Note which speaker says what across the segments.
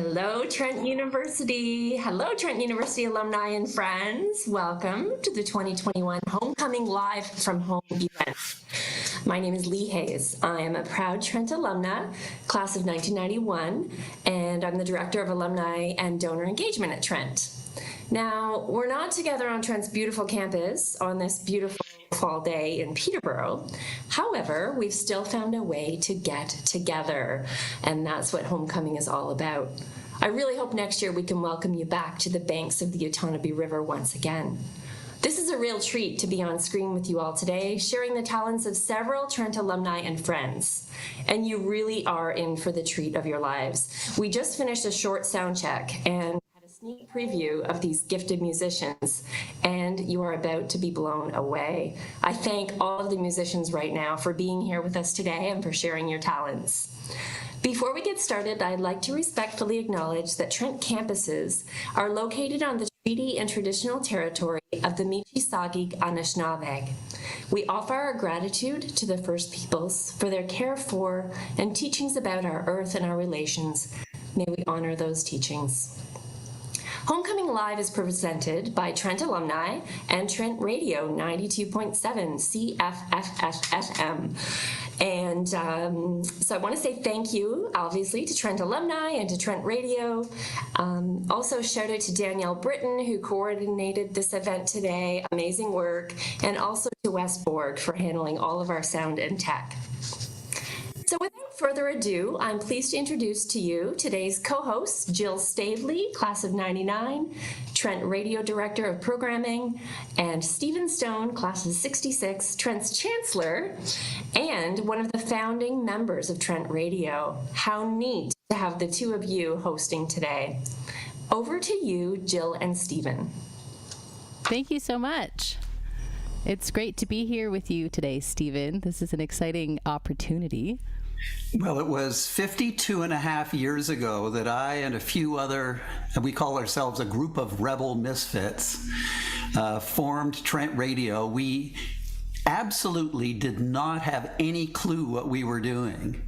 Speaker 1: Hello, Trent University. Hello, Trent University alumni and friends. Welcome to the 2021 Homecoming Live from Home event. My name is Lee Hayes. I am a proud Trent alumna, class of 1991, and I'm the Director of Alumni and Donor Engagement at Trent. Now, we're not together on Trent's beautiful campus on this beautiful fall day in Peterborough. However, we've still found a way to get together, and that's what homecoming is all about. I really hope next year we can welcome you back to the banks of the Otonabee River once again. This is a real treat to be on screen with you all today, sharing the talents of several Trent alumni and friends. And you really are in for the treat of your lives. We just finished a short sound check and sneak preview of these gifted musicians, and you are about to be blown away. I thank all of the musicians right now for being here with us today and for sharing your talents. Before we get started, I'd like to respectfully acknowledge that Trent campuses are located on the treaty and traditional territory of the Michi-Saagiig Anishinaabe. We offer our gratitude to the First Peoples for their care for and teachings about our earth and our relations. May we honor those teachings. Homecoming Live is presented by Trent Alumni and Trent Radio 92.7 CFFF. And so I want to say thank you, obviously, to Trent Alumni and to Trent Radio. Also, shout out to Danielle Britton, who coordinated this event today. Amazing work. And also to Wes Borg for handling all of our sound and tech. So without further ado, I'm pleased to introduce to you today's co-hosts, Jill Staveley, class of 99, Trent Radio Director of Programming, and Stephen Stohn, class of 66, Trent's Chancellor, and one of the founding members of Trent Radio. How neat to have the two of you hosting today. Over to you, Jill and Stephen.
Speaker 2: Thank you so much. It's great to be here with you today, Stephen. This is an exciting opportunity.
Speaker 3: Well, it was 52 and a half years ago that I and a few other, we call ourselves a group of rebel misfits, formed Trent Radio. We absolutely did not have any clue what we were doing.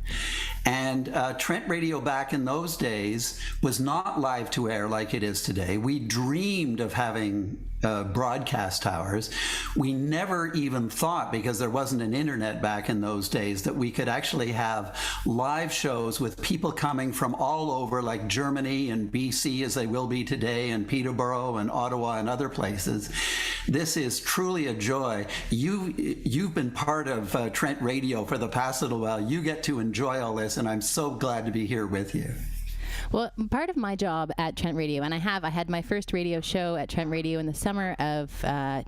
Speaker 3: And Trent Radio back in those days was not live to air like it is today. We dreamed of having broadcast towers. We never even thought, because there wasn't an internet back in those days, that we could actually have live shows with people coming from all over, like Germany and BC, as they will be today, and Peterborough and Ottawa and other places. This is truly a joy. You've been part of Trent Radio for the past little while. You get to enjoy all this, and I'm so glad to be here with you.
Speaker 2: Well, part of my job at Trent Radio, and I had my first radio show at Trent Radio in the summer of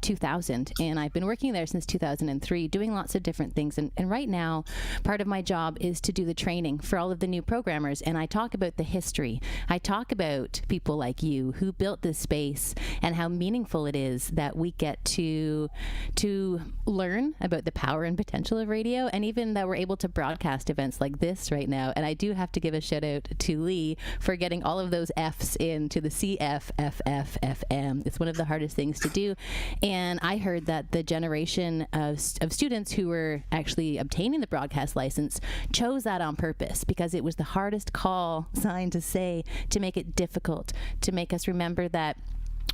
Speaker 2: 2000, and I've been working there since 2003, doing lots of different things. And right now, part of my job is to do the training for all of the new programmers, and I talk about the history. I talk about people like you who built this space and how meaningful it is that we get to learn about the power and potential of radio, and even that we're able to broadcast events like this right now. And I do have to give a shout out to Lee for getting all of those F's into the CFFF. It's one of the hardest things to do. And I heard that the generation of students who were actually obtaining the broadcast license chose that on purpose, because it was the hardest call sign to say, to make it difficult, to make us remember that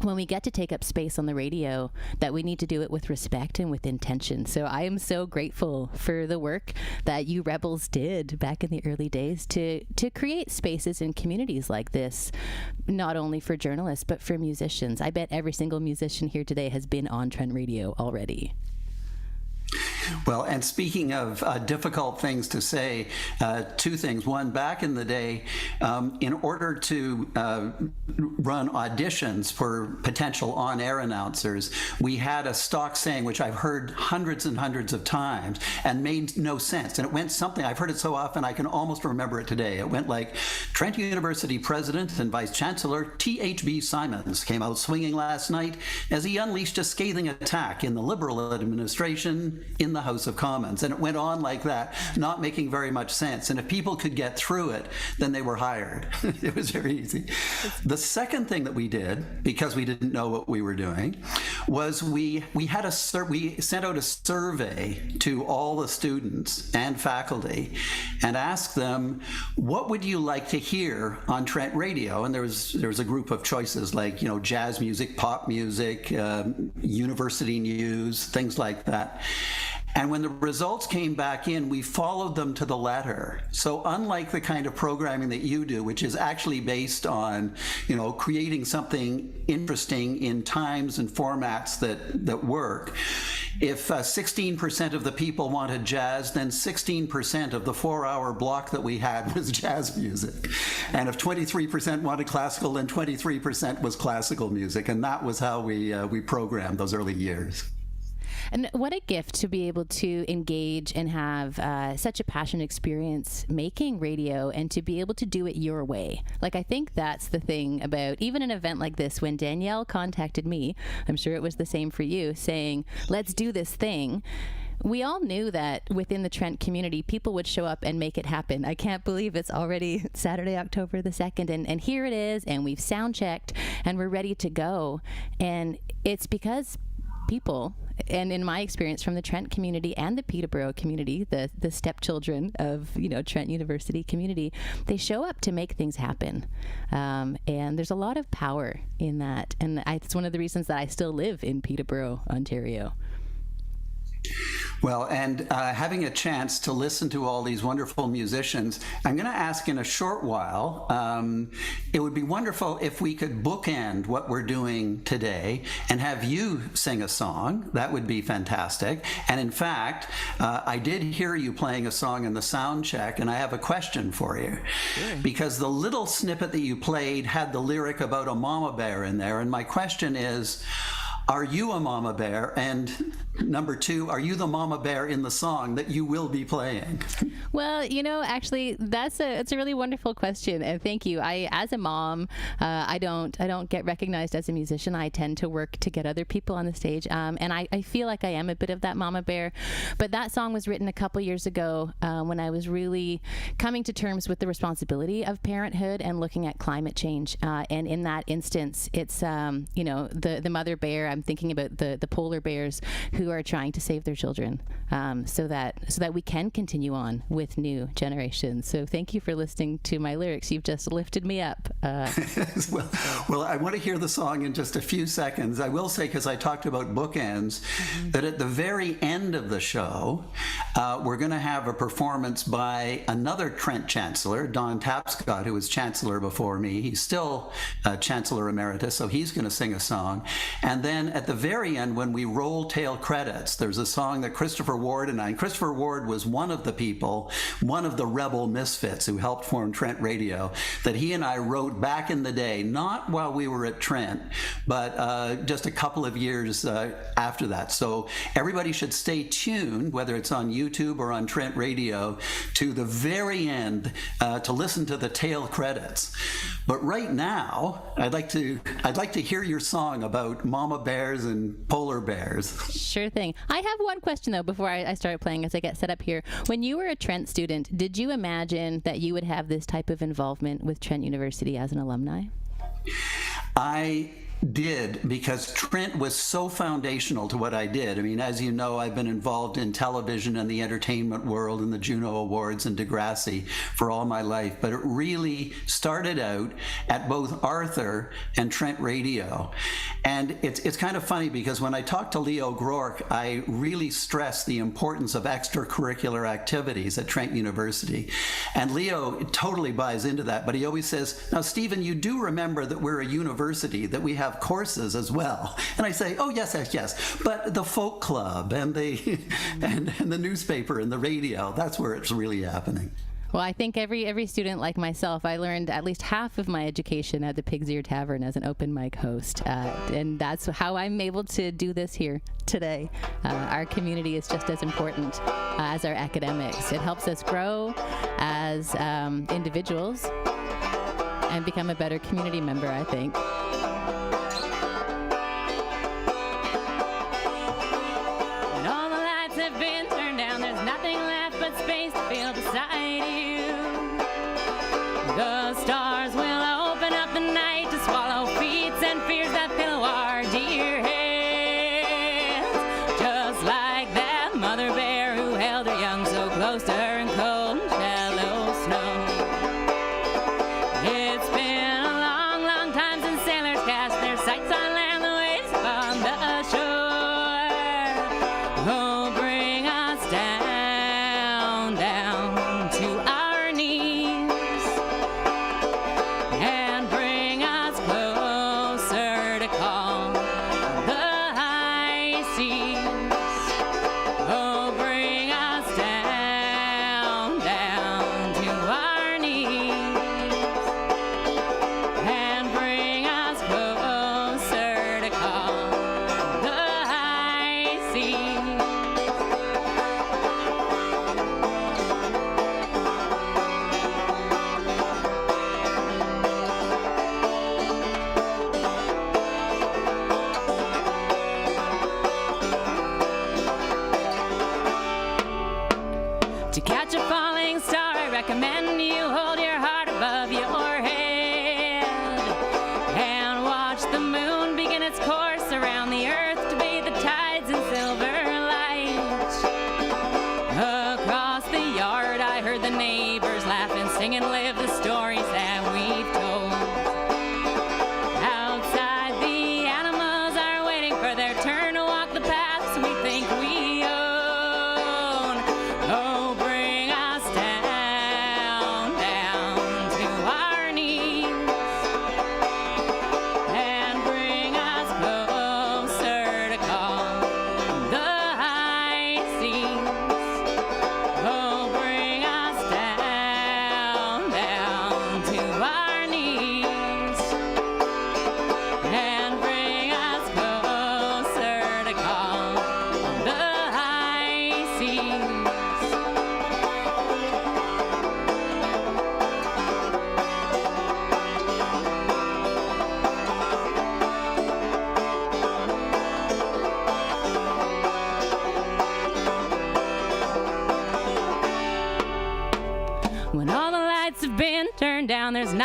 Speaker 2: when we get to take up space on the radio, that we need to do it with respect and with intention. So I am so grateful for the work that you rebels did back in the early days to create spaces and communities like this, not only for journalists, but for musicians. I bet every single musician here today has been on Trent Radio already.
Speaker 3: Well, and speaking of difficult things to say, two things. One, back in the day, in order to run auditions for potential on-air announcers, we had a stock saying, which I've heard hundreds and hundreds of times and made no sense. And it went something, I've heard it so often I can almost remember it today. It went like, Trent University President and Vice Chancellor T.H.B. Simons came out swinging last night as he unleashed a scathing attack in the Liberal administration in the House of Commons. And it went on like that, not making very much sense. And if people could get through it, then they were hired. It was very easy. The second thing that we did, because we didn't know what we were doing, was we sent out a survey to all the students and faculty and asked them, what would you like to hear on Trent Radio? And there was a group of choices like, jazz music, pop music, university news, things like that. And when the results came back in, we followed them to the letter. So unlike the kind of programming that you do, which is actually based on, creating something interesting in times and formats that work, if 16% of the people wanted jazz, then 16% of the 4-hour block that we had was jazz music. And if 23% wanted classical, then 23% was classical music. And that was how we programmed those early years.
Speaker 2: And what a gift to be able to engage and have such a passionate experience making radio and to be able to do it your way. Like, I think that's the thing about even an event like this. When Danielle contacted me, I'm sure it was the same for you, saying, let's do this thing. We all knew that within the Trent community, people would show up and make it happen. I can't believe it's already Saturday, October the 2nd, and here it is, and we've sound checked, and we're ready to go. And it's because people, and in my experience from the Trent community and the Peterborough community, the stepchildren of Trent University community, they show up to make things happen, and there's a lot of power in that. And it's one of the reasons that I still live in Peterborough, Ontario.
Speaker 3: Well, and having a chance to listen to all these wonderful musicians, I'm going to ask in a short while, it would be wonderful if we could bookend what we're doing today and have you sing a song. That would be fantastic. And in fact, I did hear you playing a song in the sound check, and I have a question for you. Sure. Because the little snippet that you played had the lyric about a mama bear in there, and my question is, are you a mama bear? And number two, are you the mama bear in the song that you will be playing?
Speaker 2: Well, actually, it's a really wonderful question, and thank you. As a mom, I don't get recognized as a musician. I tend to work to get other people on the stage, and I feel like I am a bit of that mama bear. But that song was written a couple years ago when I was really coming to terms with the responsibility of parenthood and looking at climate change. And in that instance, it's the mother bear. I'm thinking about the polar bears who are trying to save their children, so that we can continue on with new generations. So thank you for listening to my lyrics. You've just lifted me up.
Speaker 3: Well, I want to hear the song in just a few seconds. I will say, because I talked about bookends, that at the very end of the show, we're going to have a performance by another Trent Chancellor, Don Tapscott, who was Chancellor before me. He's still Chancellor Emeritus, so he's going to sing a song. And then at the very end, when we roll tail credits, there's a song that Christopher Ward and Christopher Ward was one of the people, one of the rebel misfits who helped form Trent Radio, that he and I wrote back in the day, not while we were at Trent, but just a couple of years after that. So everybody should stay tuned, whether it's on YouTube or on Trent Radio, to the very end to listen to the tail credits. But right now, I'd like to hear your song about mama bears and polar bears.
Speaker 2: Sure thing. I have one question, though, before I start playing as I get set up here. When you were a Trent student, did you imagine that you would have this type of involvement with Trent University as an alumni?
Speaker 3: I did, because Trent was so foundational to what I did. I mean, as you know, I've been involved in television and the entertainment world and the Juno Awards and Degrassi for all my life, but it really started out at both Arthur and Trent Radio. And it's kind of funny, because when I talked to Leo Grork, I really stressed the importance of extracurricular activities at Trent University. And Leo totally buys into that, but he always says, now, Stephen, you do remember that we're a university, that we have courses as well. And I say, oh, yes, but the folk club and the and the newspaper and the radio, that's where it's really happening.
Speaker 2: Well, I think every student like myself, I learned at least half of my education at the Pig's Ear Tavern as an open mic host. And that's how I'm able to do this here today. Our community is just as important as our academics. It helps us grow as individuals and become a better community member, I think.
Speaker 4: The stars will open up the night to swallow feats and fears that pillow our dear heads.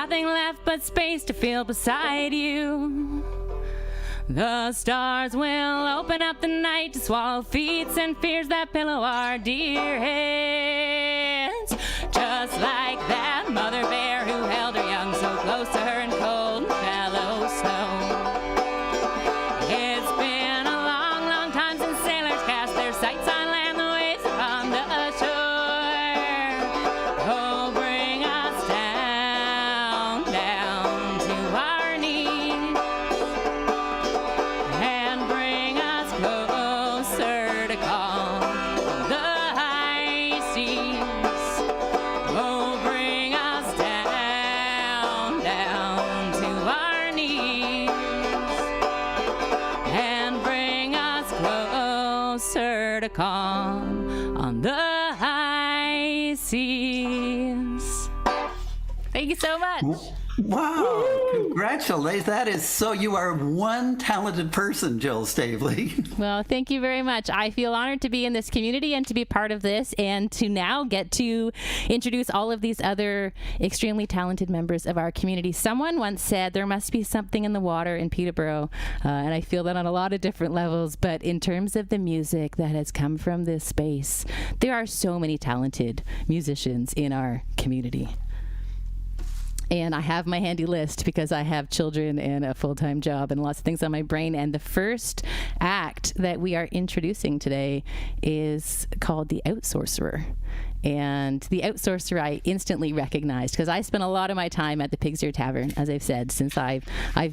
Speaker 2: nothing left but space to feel beside you. The stars will open up the night to swallow feats and fears that pillow our dear heads. Just like that mother bear who held her young so close to her in cold mellow snow. It's been a long, long time since sailors cast their sights on land, the waves upon the shore. Oh, bring us down, down to our knees, and bring us closer to calm the high seas. Oh, bring us down, down to our knees, and bring us closer to calm on the high seas. Thank you so much.
Speaker 3: Wow, congratulations. That is so, you are one talented person, Jill Staveley.
Speaker 2: Well, thank you very much. I feel honored to be in this community and to be part of this, and to now get to introduce all of these other extremely talented members of our community. Someone once said there must be something in the water in Peterborough, and I feel that on a lot of different levels, but in terms of the music that has come from this space, there are so many talented musicians in our community. And I have my handy list because I have children and a full-time job and lots of things on my brain. And the first act that we are introducing today is called the Outsorcerer. And the Outsorcerer I instantly recognized because I spent a lot of my time at the Pig's Ear Tavern, as I've said, since I've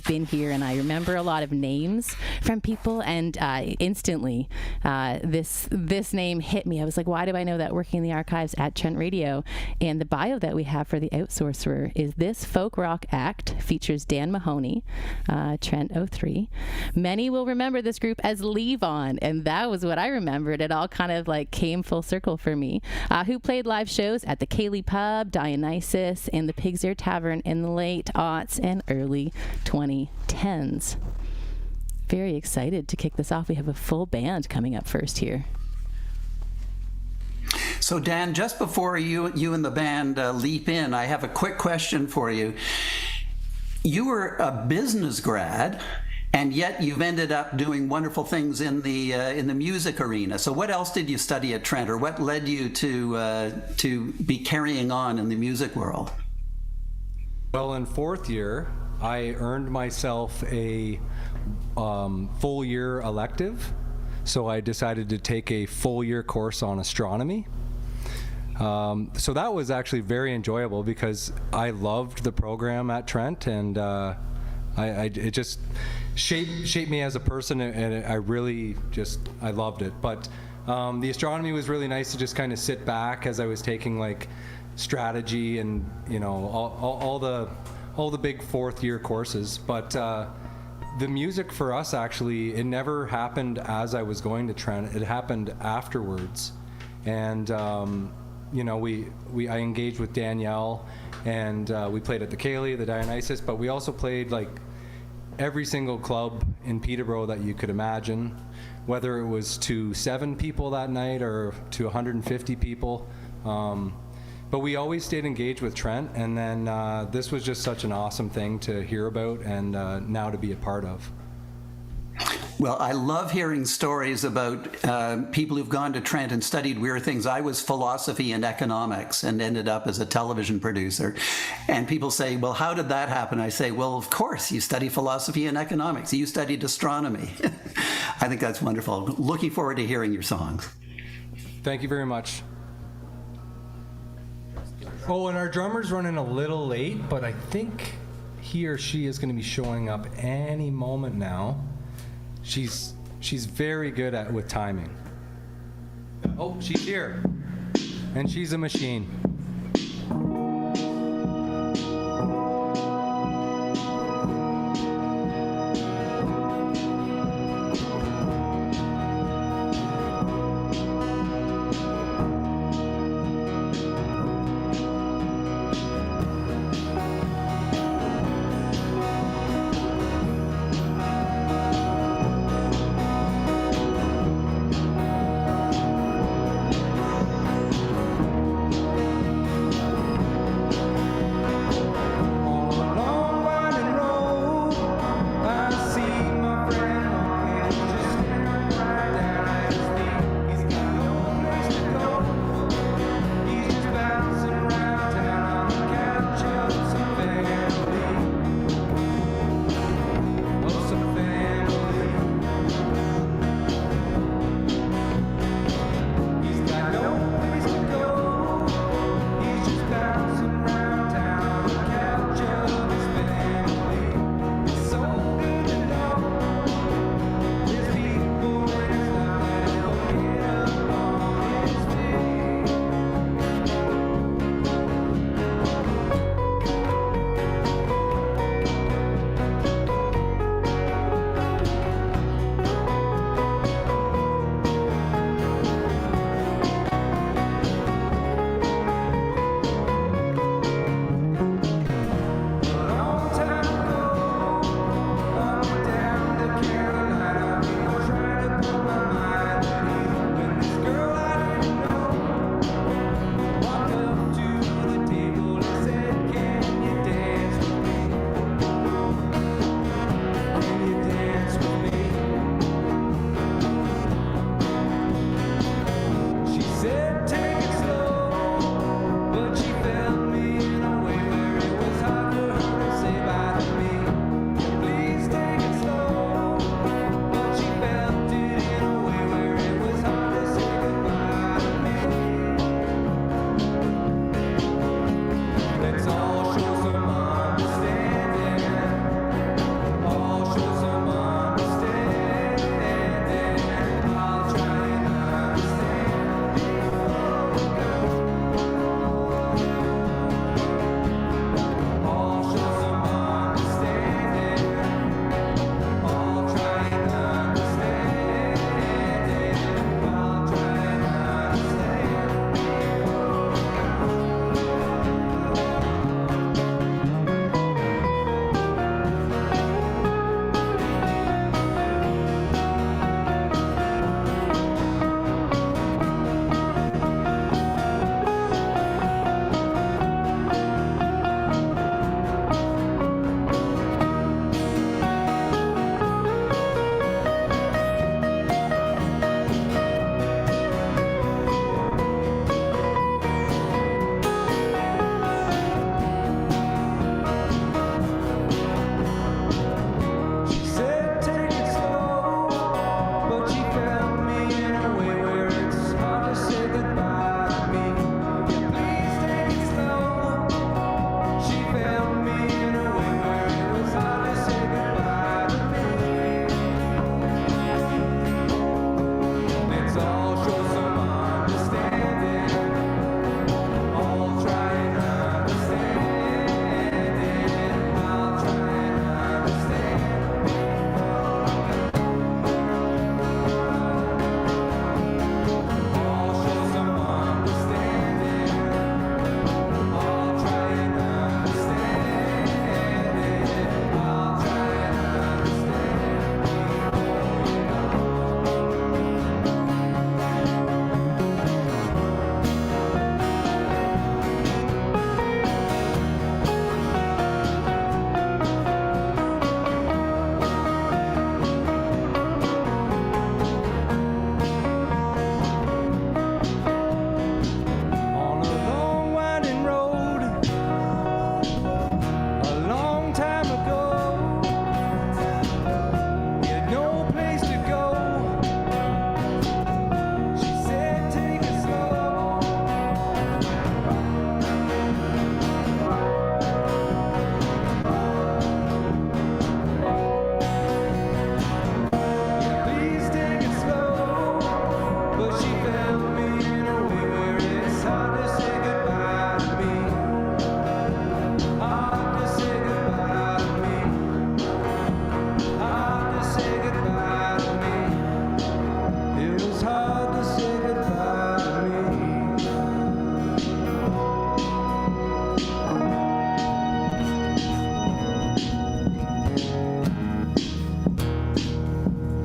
Speaker 2: been here, and I remember a lot of names from people, and instantly this name hit me. I was like, why do I know that, working in the archives at Trent Radio? And the bio that we have for the Outsorcerer is this folk rock act features Dan Mahoney, Trent 03. Many will remember this group as Leave On, and that was what I remembered. It all kind of like came full circle for me. Who played live shows at the Cayley Pub, Dionysus, and the Pig's Ear Tavern in the late aughts and early 2010s. Very excited to kick this off. We have a full band coming up first here.
Speaker 3: So Dan, just before you and the band leap in, I have a quick question for you. You were a business grad, and yet you've ended up doing wonderful things in the music arena. So what else did you study at Trent, or what led you to be carrying on in the music world?
Speaker 4: Well, in fourth year, I earned myself a full year elective. So I decided to take a full year course on astronomy. So that was actually very enjoyable because I loved the program at Trent, and it just shaped me as a person, and I really I loved it. But the astronomy was really nice to just kind of sit back as I was taking like strategy and all the big fourth year courses. But the music for us, actually, it never happened as I was going to Trent. It happened afterwards, and I engaged with Danielle, and we played at the Cayley, the Dionysus, but we also played like every single club in Peterborough that you could imagine, whether it was to 7 people that night or to 150 people. But we always stayed engaged with Trent, and then this was just such an awesome thing to hear about and now to be a part of.
Speaker 3: Well, I love hearing stories about people who've gone to Trent and studied weird things. I was philosophy and economics and ended up as a television producer. And people say, well, how did that happen? I say, well, of course, you study philosophy and economics. You studied astronomy. I think that's wonderful. Looking forward to hearing your songs.
Speaker 4: Thank you very much. Oh, and our drummer's running a little late, but I think he or she is going to be showing up any moment now. She's very good with timing. Oh, she's here. And she's a machine.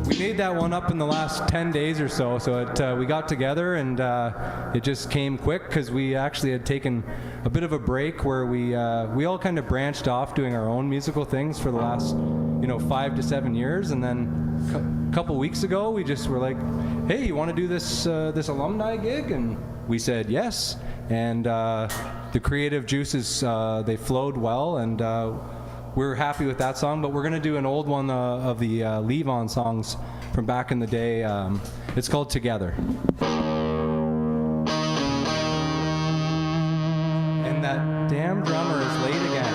Speaker 4: We made that one up in the last 10 days or so. So we got together and it just came quick because we actually had taken a bit of a break where we all kind of branched off doing our own musical things for the last 5 to 7 years, and then a couple weeks ago we just were like, hey, you want to do this alumni gig? And we said yes, and the creative juices they flowed well, and we're happy with that song. But we're going to do an old one of the Leave-On songs from back in the day. It's called Together. And that damn drummer is late again.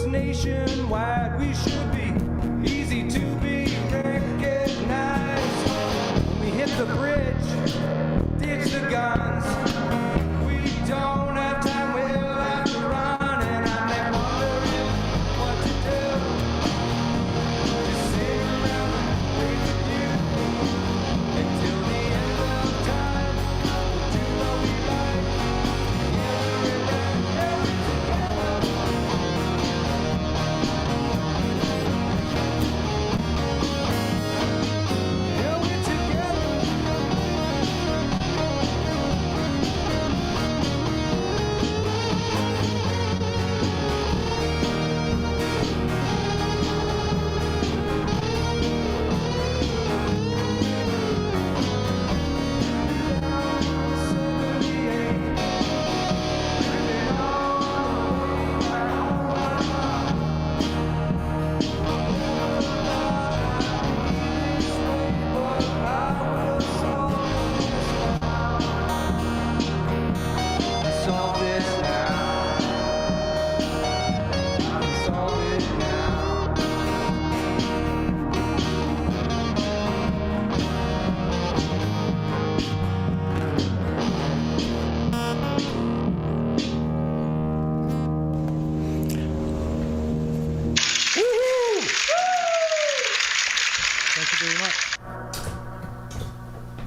Speaker 4: Nationwide, we should be easy to be recognized. When we hit the bridge, ditch the guns. We don't have time, we'll have to run, and I'm left wondering what to do. Just sit around and wait with you until the end of time. We'll do what we like, together and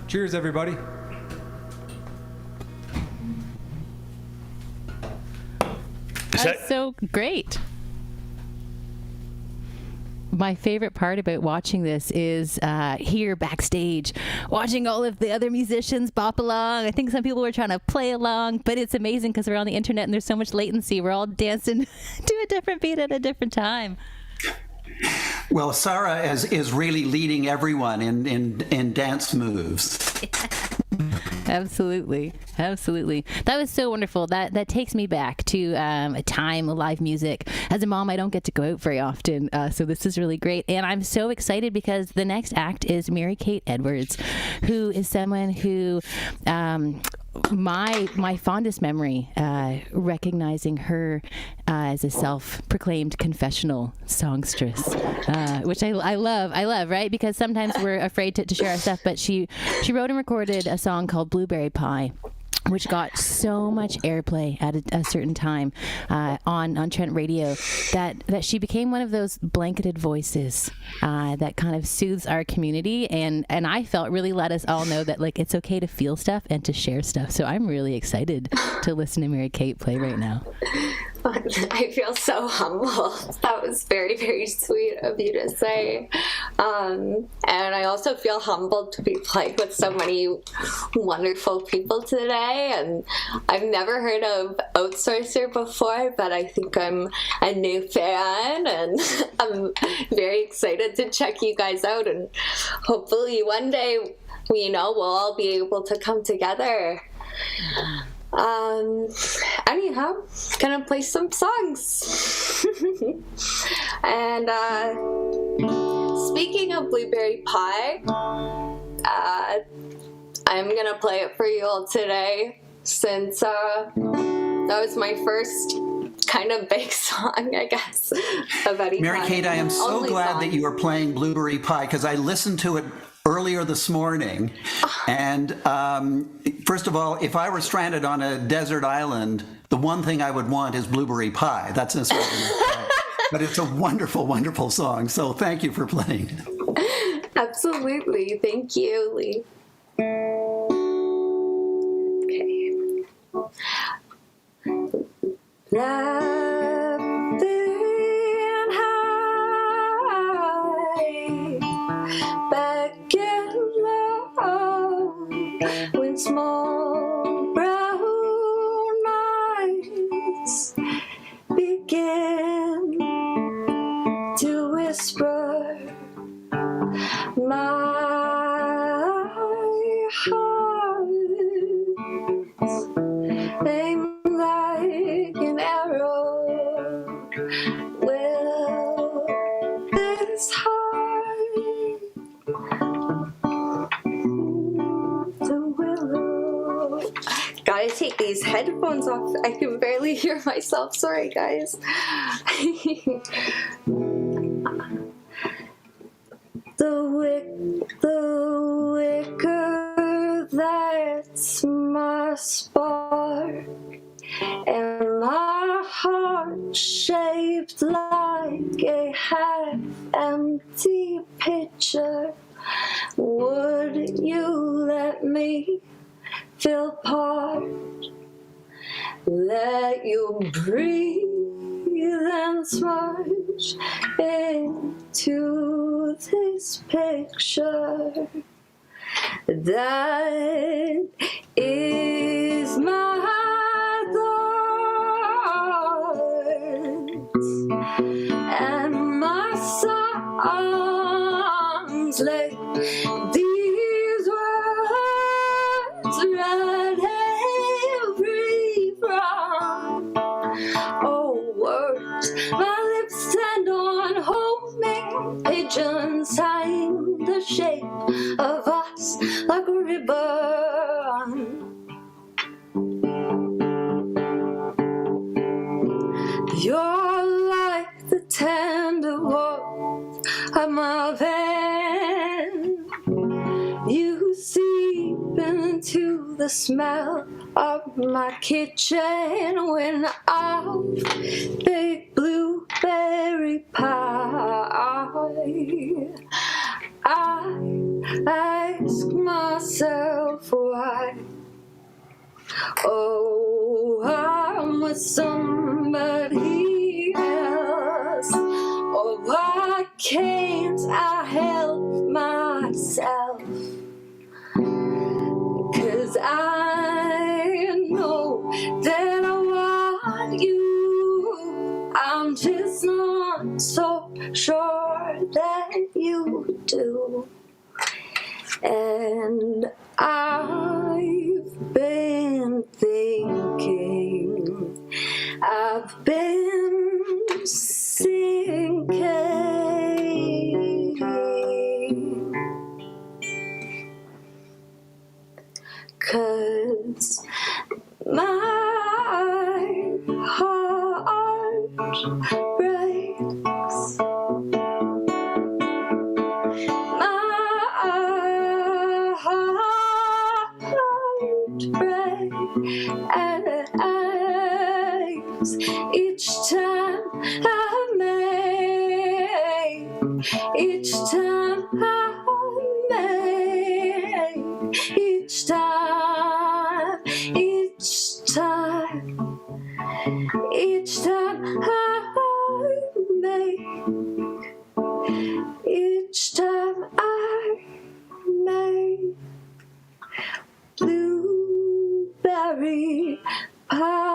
Speaker 4: cheers, everybody.
Speaker 2: That's so great. My favorite part about watching this is here backstage, watching all of the other musicians bop along. I think some people were trying to play along, but it's amazing because we're on the internet and there's so much latency. We're all dancing to a different beat at a different time.
Speaker 3: Well, Sarah is really leading everyone in dance moves.
Speaker 2: Absolutely. That was so wonderful. That takes me back to a time of live music. As a mom, I don't get to go out very often, so this is really great. And I'm so excited because the next act is Mary-Kate Edwards, who is someone who my fondest memory, recognizing her as a self-proclaimed confessional songstress, which I love, right? Because sometimes we're afraid to share our stuff, but she wrote and recorded a song called Blueberry Pie, which got so much airplay at a certain time on Trent Radio that she became one of those blanketed voices that kind of soothes our community, and I felt really let us all know that, like, it's okay to feel stuff and to share stuff. So I'm really excited to listen to Mary-Kate play right now.
Speaker 5: I feel so humbled. That was very, very sweet of you to say. And I also feel humbled to be playing with so many wonderful people today. And I've never heard of Outsorcer before, but I think I'm a new fan, and I'm very excited to check you guys out. And hopefully one day, we'll all be able to come together. Anyhow, gonna play some songs. And speaking of Blueberry Pie, I'm gonna play it for you all today, since that was my first kind of big song, I guess, of any
Speaker 3: Mary-Kate, I am so glad that you are playing Blueberry Pie, because I listened to it earlier this morning, and first of all, if I were stranded on a desert island, the one thing I would want is blueberry pie. That's necessarily but it's a wonderful, wonderful song. So thank you for playing.
Speaker 5: Absolutely. Thank you, Lee. Okay. Laughing high, back in love, when small brown eyes begin to whisper, my heart's aimed like an arrow. Will this heart the willow? Gotta take these headphones off. I can barely hear myself. Sorry, guys. The wicker, that's my spark, and my heart shaped like a half-empty pitcher. Would you let me feel part? Let you breathe and smudge into this picture. That is my thoughts and my songs. Let these words write every wrong. Oh, words my lips stand on, homing pigeons hang the shape of us like a ribbon. You're like the tender warmth of my vein. You seep into the smell of my kitchen when I bake blueberry pie. I ask myself why. Oh, I'm with somebody else? Or why can't I help myself? 'Cause I know that I want you. I'm just not so sure that you do. And I've been thinking, I've been sinking, 'cause my heart breaks. My heart breaks each time I make, each time I make, each time, each time, each time I make, each time I make. Blueberry pie.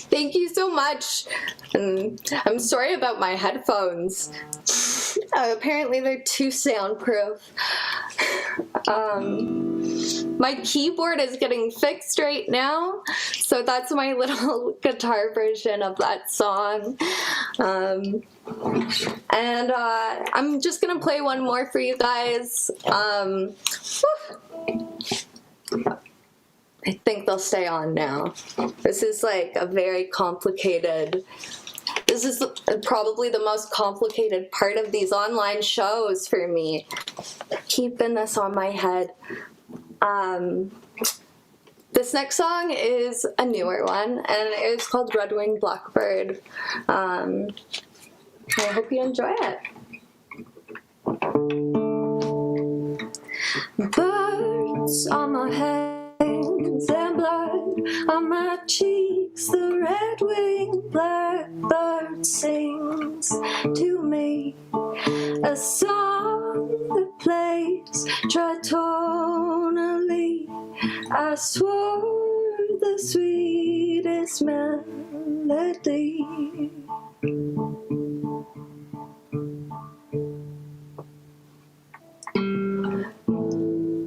Speaker 5: Thank you so much. I'm sorry about my headphones. Apparently they're too soundproof. My keyboard is getting fixed right now, so that's my little guitar version of that song. And I'm just gonna play one more for you guys. I think they'll stay on now. This is like a very complicated, this is probably the most complicated part of these online shows for me, keeping this on my head. This next song is a newer one, and it's called Red Winged Blackbird. I hope you enjoy it. Birds on my hands and blood on my cheeks, the red-winged blackbird sings to me a song that plays tritonally. I swore the sweetest melody.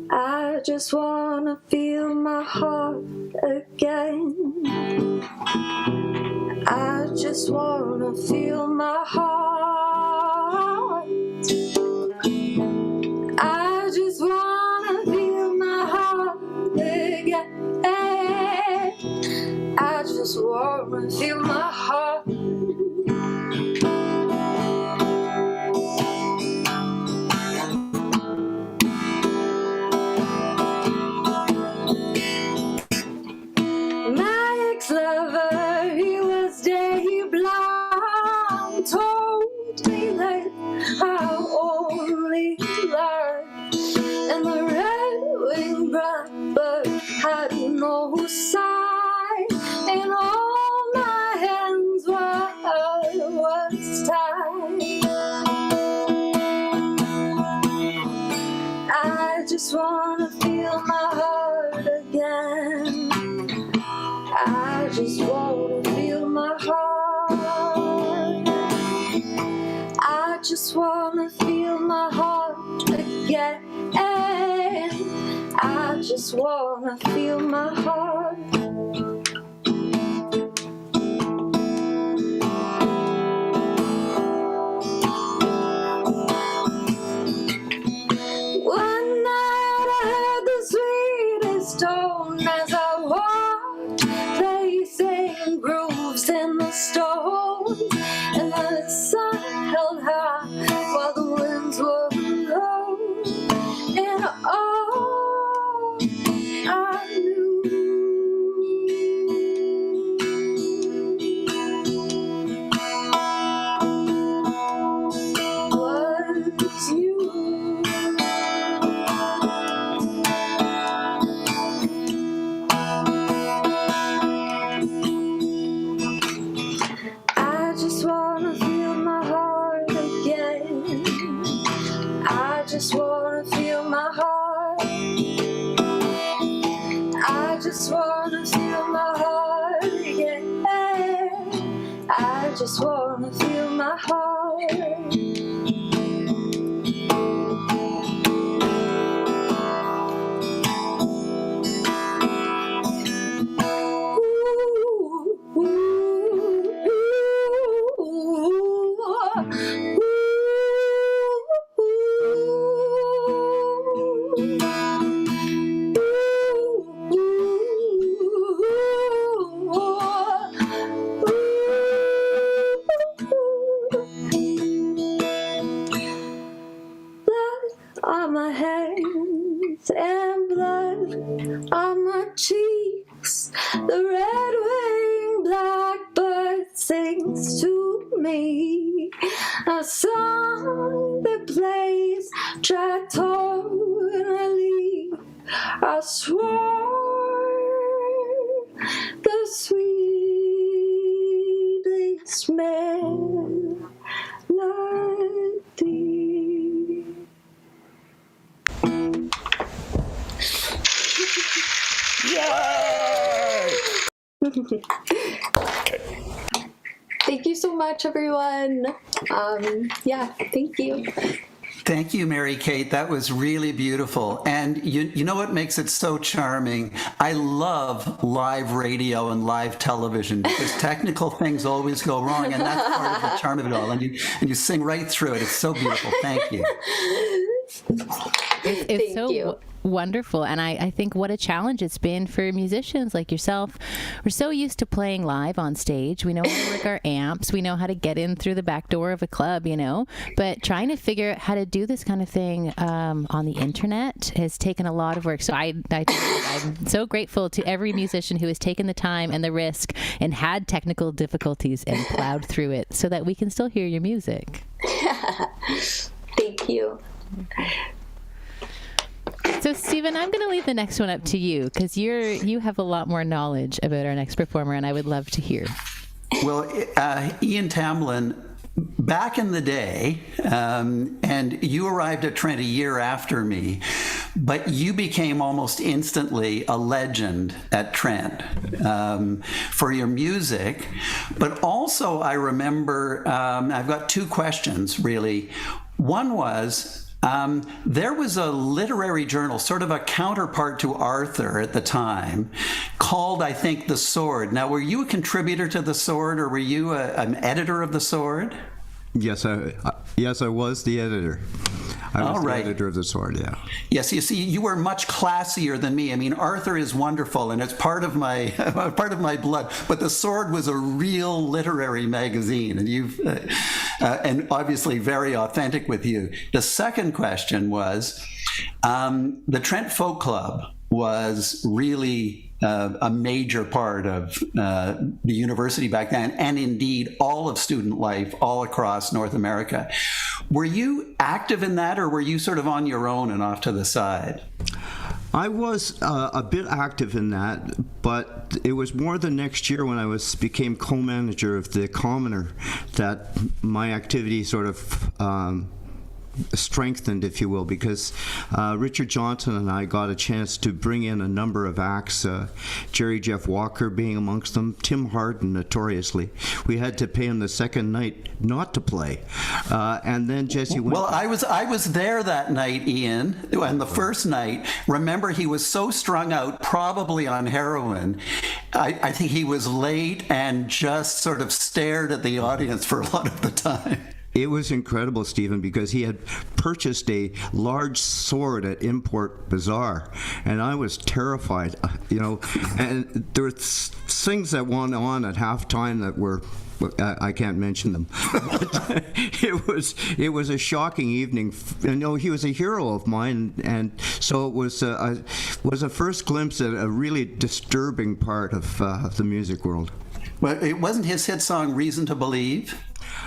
Speaker 5: I just wanna feel my heart again. I just wanna feel my heart. I just wanna feel my heart again. I just wanna feel my heart. Lover, he was day blind, told me that I only learned, and the red-winged blackbird had no sign, and all my hands was tied. I just wanna feel my heart again. I just wanna feel my heart. I just wanna feel my heart again. I just wanna feel my heart. One night I heard the sweetest tone as I walked, placing grooves in the stone, and the sun held high while the winds were low, and oh, wanna feel my heart again. I just wanna feel my heart. On my hands and blood on my cheeks, the red-winged blackbird sings to me a song that plays tritonially. I swore the sweetest melody.
Speaker 6: Yay!
Speaker 5: Thank you so much, everyone. Thank you.
Speaker 3: Thank you, Mary Kate. That was really beautiful. And you know what makes it so charming? I love live radio and live television because technical things always go wrong, and that's part of the charm of it all. And you sing right through it. It's so beautiful. Thank you.
Speaker 2: It's so wonderful. And I think what a challenge it's been for musicians like yourself. We're so used to playing live on stage. We know how to work our amps. We know how to get in through the back door of a club, but trying to figure out how to do this kind of thing on the internet has taken a lot of work. So I'm so grateful to every musician who has taken the time and the risk and had technical difficulties and plowed through it so that we can still hear your music.
Speaker 5: Thank you.
Speaker 2: So, Stephen, I'm going to leave the next one up to you because you have a lot more knowledge about our next performer, and I would love to hear.
Speaker 3: Well, Ian Tamlin, back in the day, and you arrived at Trent a year after me, but you became almost instantly a legend at Trent for your music. But also, I remember, I've got two questions, really. One was, there was a literary journal, sort of a counterpart to Arthur at the time, called, I think, The Sword. Now, were you a contributor to The Sword, or were you an editor of The Sword?
Speaker 6: Yes, I was the editor. I was the editor of The Sword, yeah.
Speaker 3: Yes, you see, you were much classier than me. I mean, Arthur is wonderful, and it's part of my blood. But The Sword was a real literary magazine, and you've and obviously very authentic with you. The second question was, the Trent Folk Club was really a major part of the university back then, and indeed all of student life all across North America. Were you active in that, or were you sort of on your own and off to the side?
Speaker 6: I was a bit active in that, but it was more the next year when I became co-manager of the Commoner that my activity sort of strengthened, if you will, because Richard Johnson and I got a chance to bring in a number of acts, Jerry Jeff Walker being amongst them, Tim Harden notoriously. We had to pay him the second night not to play, and then Jesse went.
Speaker 3: Well, I was there that night, Ian, and the first night. Remember, he was so strung out, probably on heroin. I think he was late and just sort of stared at the audience for a lot of the time.
Speaker 6: It was incredible, Stephen, because he had purchased a large sword at Import Bazaar, and I was terrified, and there were things that went on at halftime that were, I can't mention them. But it was a shocking evening. He was a hero of mine, and so it was a first glimpse at a really disturbing part of the music world.
Speaker 3: Well, it wasn't his hit song "Reason to Believe"?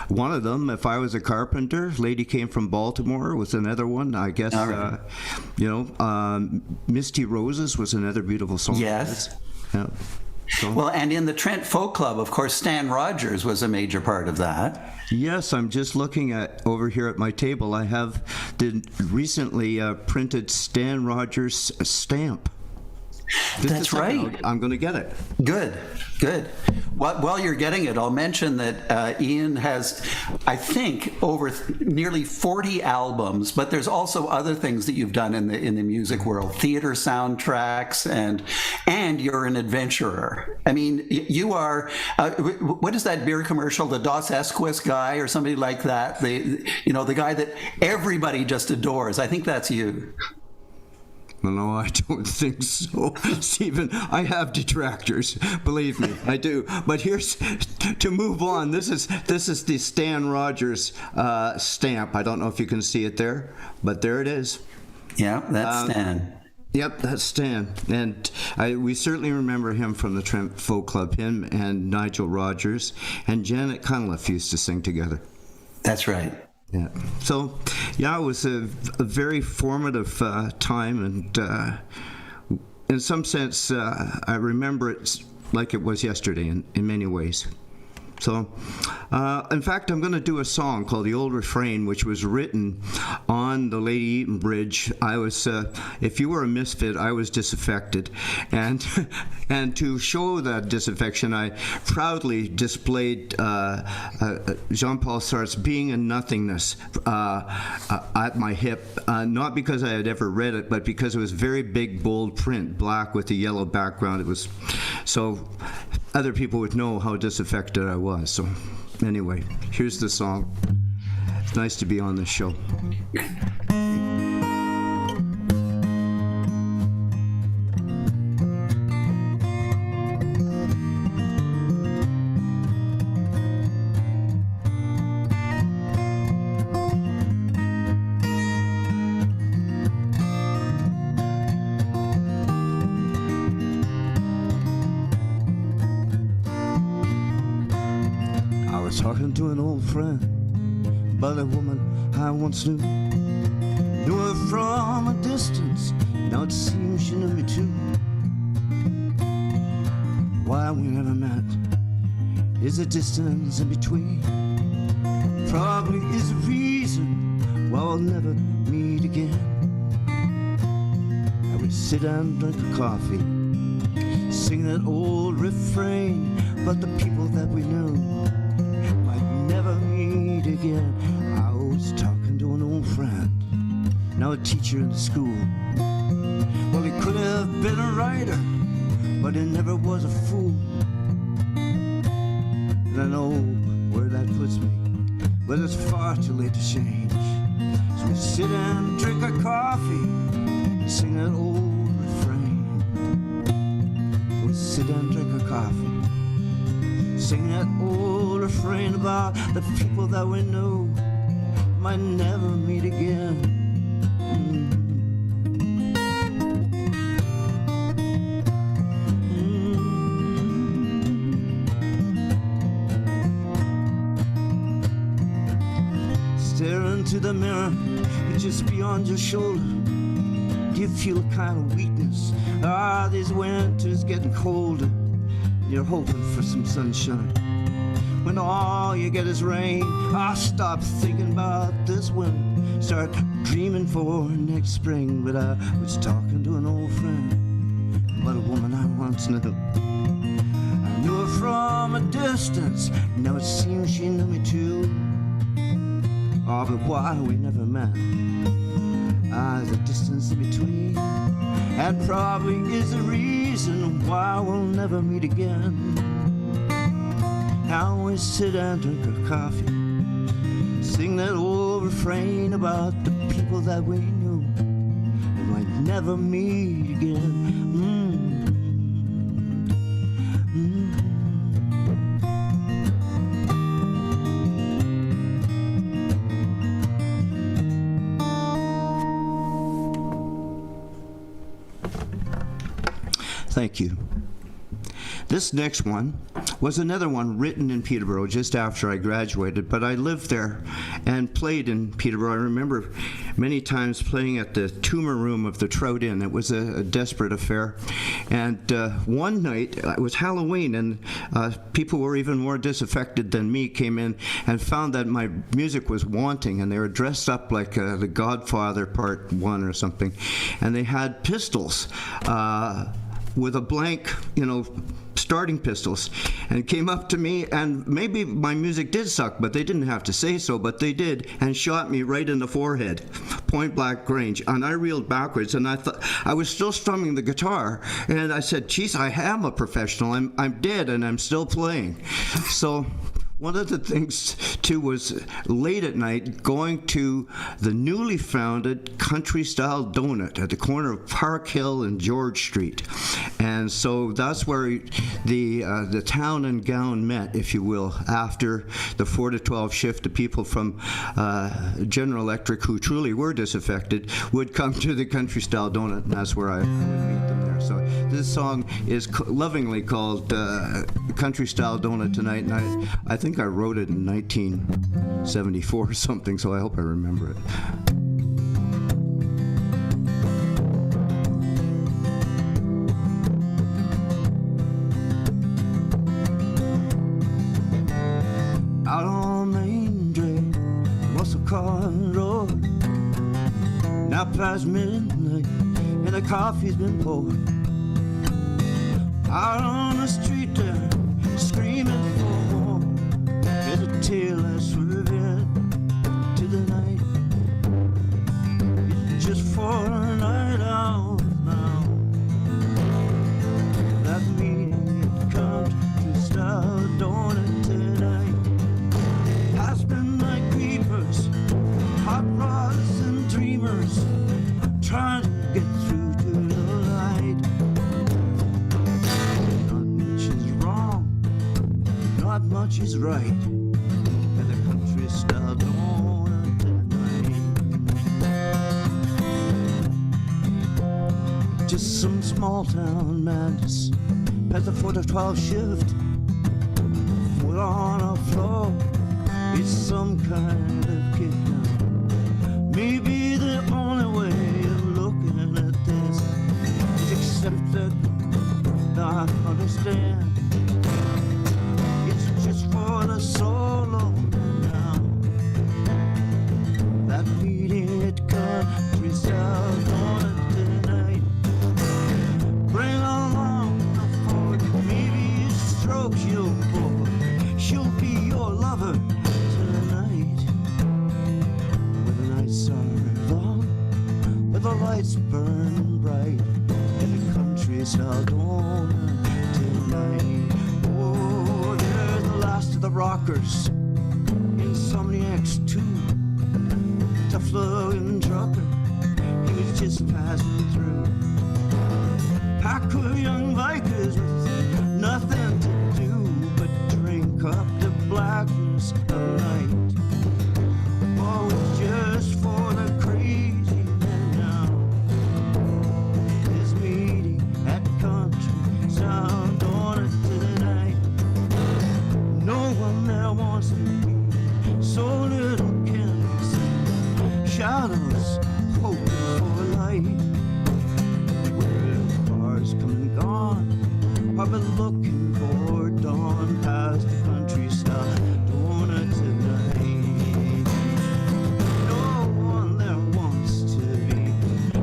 Speaker 6: One of them, If I Was a Carpenter, Lady Came from Baltimore was another one. I guess, right. Misty Roses was another beautiful song.
Speaker 3: Yes.
Speaker 6: Yeah. So.
Speaker 3: Well, and in the Trent Folk Club, of course, Stan Rogers was a major part of that.
Speaker 6: Yes, I'm just looking at over here at my table. I have the recently printed Stan Rogers stamp.
Speaker 3: That's right.
Speaker 6: I'm going to get it.
Speaker 3: Good. While you're getting it, I'll mention that Ian has, I think, over nearly 40 albums, but there's also other things that you've done in the music world, theater soundtracks, and you're an adventurer. I mean, you are, what is that beer commercial, the Dos Esquis guy or somebody like that? The guy that everybody just adores. I think that's you.
Speaker 6: No, I don't think so, Stephen. I have detractors, believe me, I do. But here's to move on. This is the Stan Rogers stamp. I don't know if you can see it there, but there it is.
Speaker 3: Yeah, that's Stan.
Speaker 6: Yep, that's Stan. And we certainly remember him from the Trent Folk Club, him and Nigel Rogers, and Janet Cunliffe used to sing together.
Speaker 3: That's right.
Speaker 6: Yeah. So, yeah, it was a very formative time, and in some sense, I remember it like it was yesterday in many ways. So, in fact, I'm going to do a song called The Old Refrain, which was written on the Lady Eaton Bridge. I was, if you were a misfit, I was disaffected. And to show that disaffection, I proudly displayed Jean-Paul Sartre's Being and Nothingness at my hip, not because I had ever read it, but because it was very big, bold print, black with a yellow background. It was so other people would know how disaffected I was. So anyway, here's the song. It's nice to be on this show. Talking to an old friend about a woman I once knew her from a distance. Now it seems she knew me too. Why we never met is a distance in between. Probably is a reason why we'll never meet again. I would sit and drink a coffee, sing that old refrain about the people that we knew never meet again. I was talking to an old friend, now a teacher in the school. Well, he could have been a writer, but he never was a fool. And I know where that puts me, but it's far too late to change. So we sit and drink our coffee, sing that old refrain. We sit and drink our coffee, sing that old refrain about the people that we know might never meet again. Stare into the mirror, it's just beyond your shoulder. Do you feel a kind of weakness? Are these winters getting colder? You're hoping for some sunshine when all you get is rain. I stop thinking about this winter, start dreaming for next spring. But I was talking to an old friend about a woman I once knew. I knew her from a distance, now it seems she knew me too. Oh, but why we never met? The distance in between, and probably is the reason why we'll never meet again. Now we sit and drink our coffee, sing that old refrain about the people that we knew and might never meet again. Thank you. This next one was another one written in Peterborough just after I graduated, but I lived there and played in Peterborough. I remember many times playing at the tumor room of the Trout Inn. It was a desperate affair. And one night, it was Halloween, and people were even more disaffected than me came in and found that my music was wanting, and they were dressed up like The Godfather Part 1 or something. And they had pistols with a blank, starting pistols, and came up to me, and maybe my music did suck, but they didn't have to say so, but they did, and shot me right in the forehead, point blank range. And I reeled backwards, and I thought I was still strumming the guitar, and I said, geez, I am a professional. I'm dead, and I'm still playing. So one of the things, too, was late at night going to the newly founded country-style donut at the corner of Park Hill and George Street. And so that's where the town and gown met, if you will, after the 4 to 12 shift. The people from General Electric, who truly were disaffected, would come to the country-style donut, and that's where I would meet them there. So this song is lovingly called Country-Style Donut Tonight, and I think I wrote it in 1974 or something, so I hope I remember it. Out on Main Drake, Russell Car Road, now past midnight, and the coffee's been poured. Out on the street there, screaming for more. There's a tail that's swerving to the night. It's just for a night out now. That meeting it comes to style donut tonight. Has been like creepers, hot rods and dreamers, trying to get through to the light. Not much is wrong, not much is right, and the country style donut tonight. Just some small town madness at the 4 to 12 shift. Foot on a floor, it's some kind of kick down. Maybe the only way of looking at this is accept that, not understand. It's just for the solo now. That meeting at country style donut tonight. Bring along the Ford, maybe you stroke your board. She'll be your lover tonight. When the nights are long, but the lights burn bright, in the country style donut tonight. Oh, there's the last of the rockers, Insomniacs 2, the flowing trucker, he was just passing through. Pack of young bikers with nothing to do but drink up the blackness of night. Oh, it's just for the crazy men now. This meeting at country sound donut tonight. No one there wants to be, so little can be seen. Shadows hoping for light. Where the cars come and gone, I've been looking for dawn past the country style donut tonight. No one there wants to be,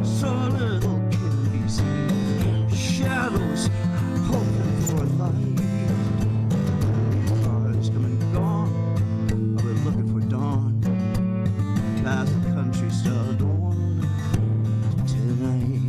Speaker 6: so little can be seen. Shadows hoping for light. Cars come and gone, I've been looking for dawn past the country style donut tonight.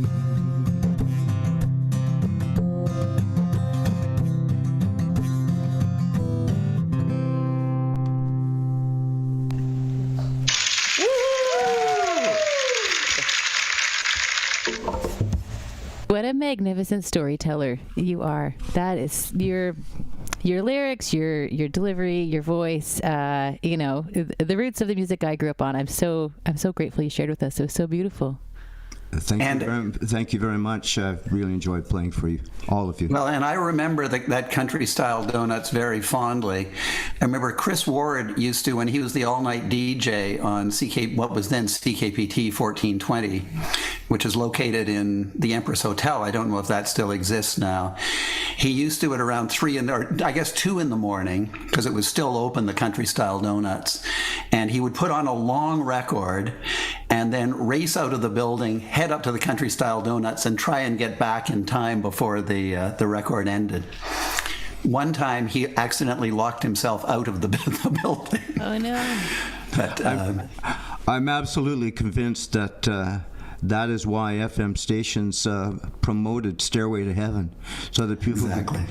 Speaker 2: What a magnificent storyteller you are. That is your lyrics, your delivery, your voice, the roots of the music I grew up on. I'm so grateful you shared with us. It was so beautiful.
Speaker 6: Thank you very much. I've really enjoyed playing for you, all of you.
Speaker 3: Well, and I remember that country-style donuts very fondly. I remember Chris Ward used to, when he was the all-night DJ on what was then CKPT 1420, which is located in the Empress Hotel. I don't know if that still exists now. He used to at around 2 in the morning, because it was still open, the country-style donuts. And he would put on a long record, and then race out of the building, head up to the Country Style Donuts, and try and get back in time before the record ended. One time he accidentally locked himself out of the building.
Speaker 2: Oh no.
Speaker 3: But
Speaker 6: I'm absolutely convinced that that is why FM stations promoted Stairway to Heaven, so that people can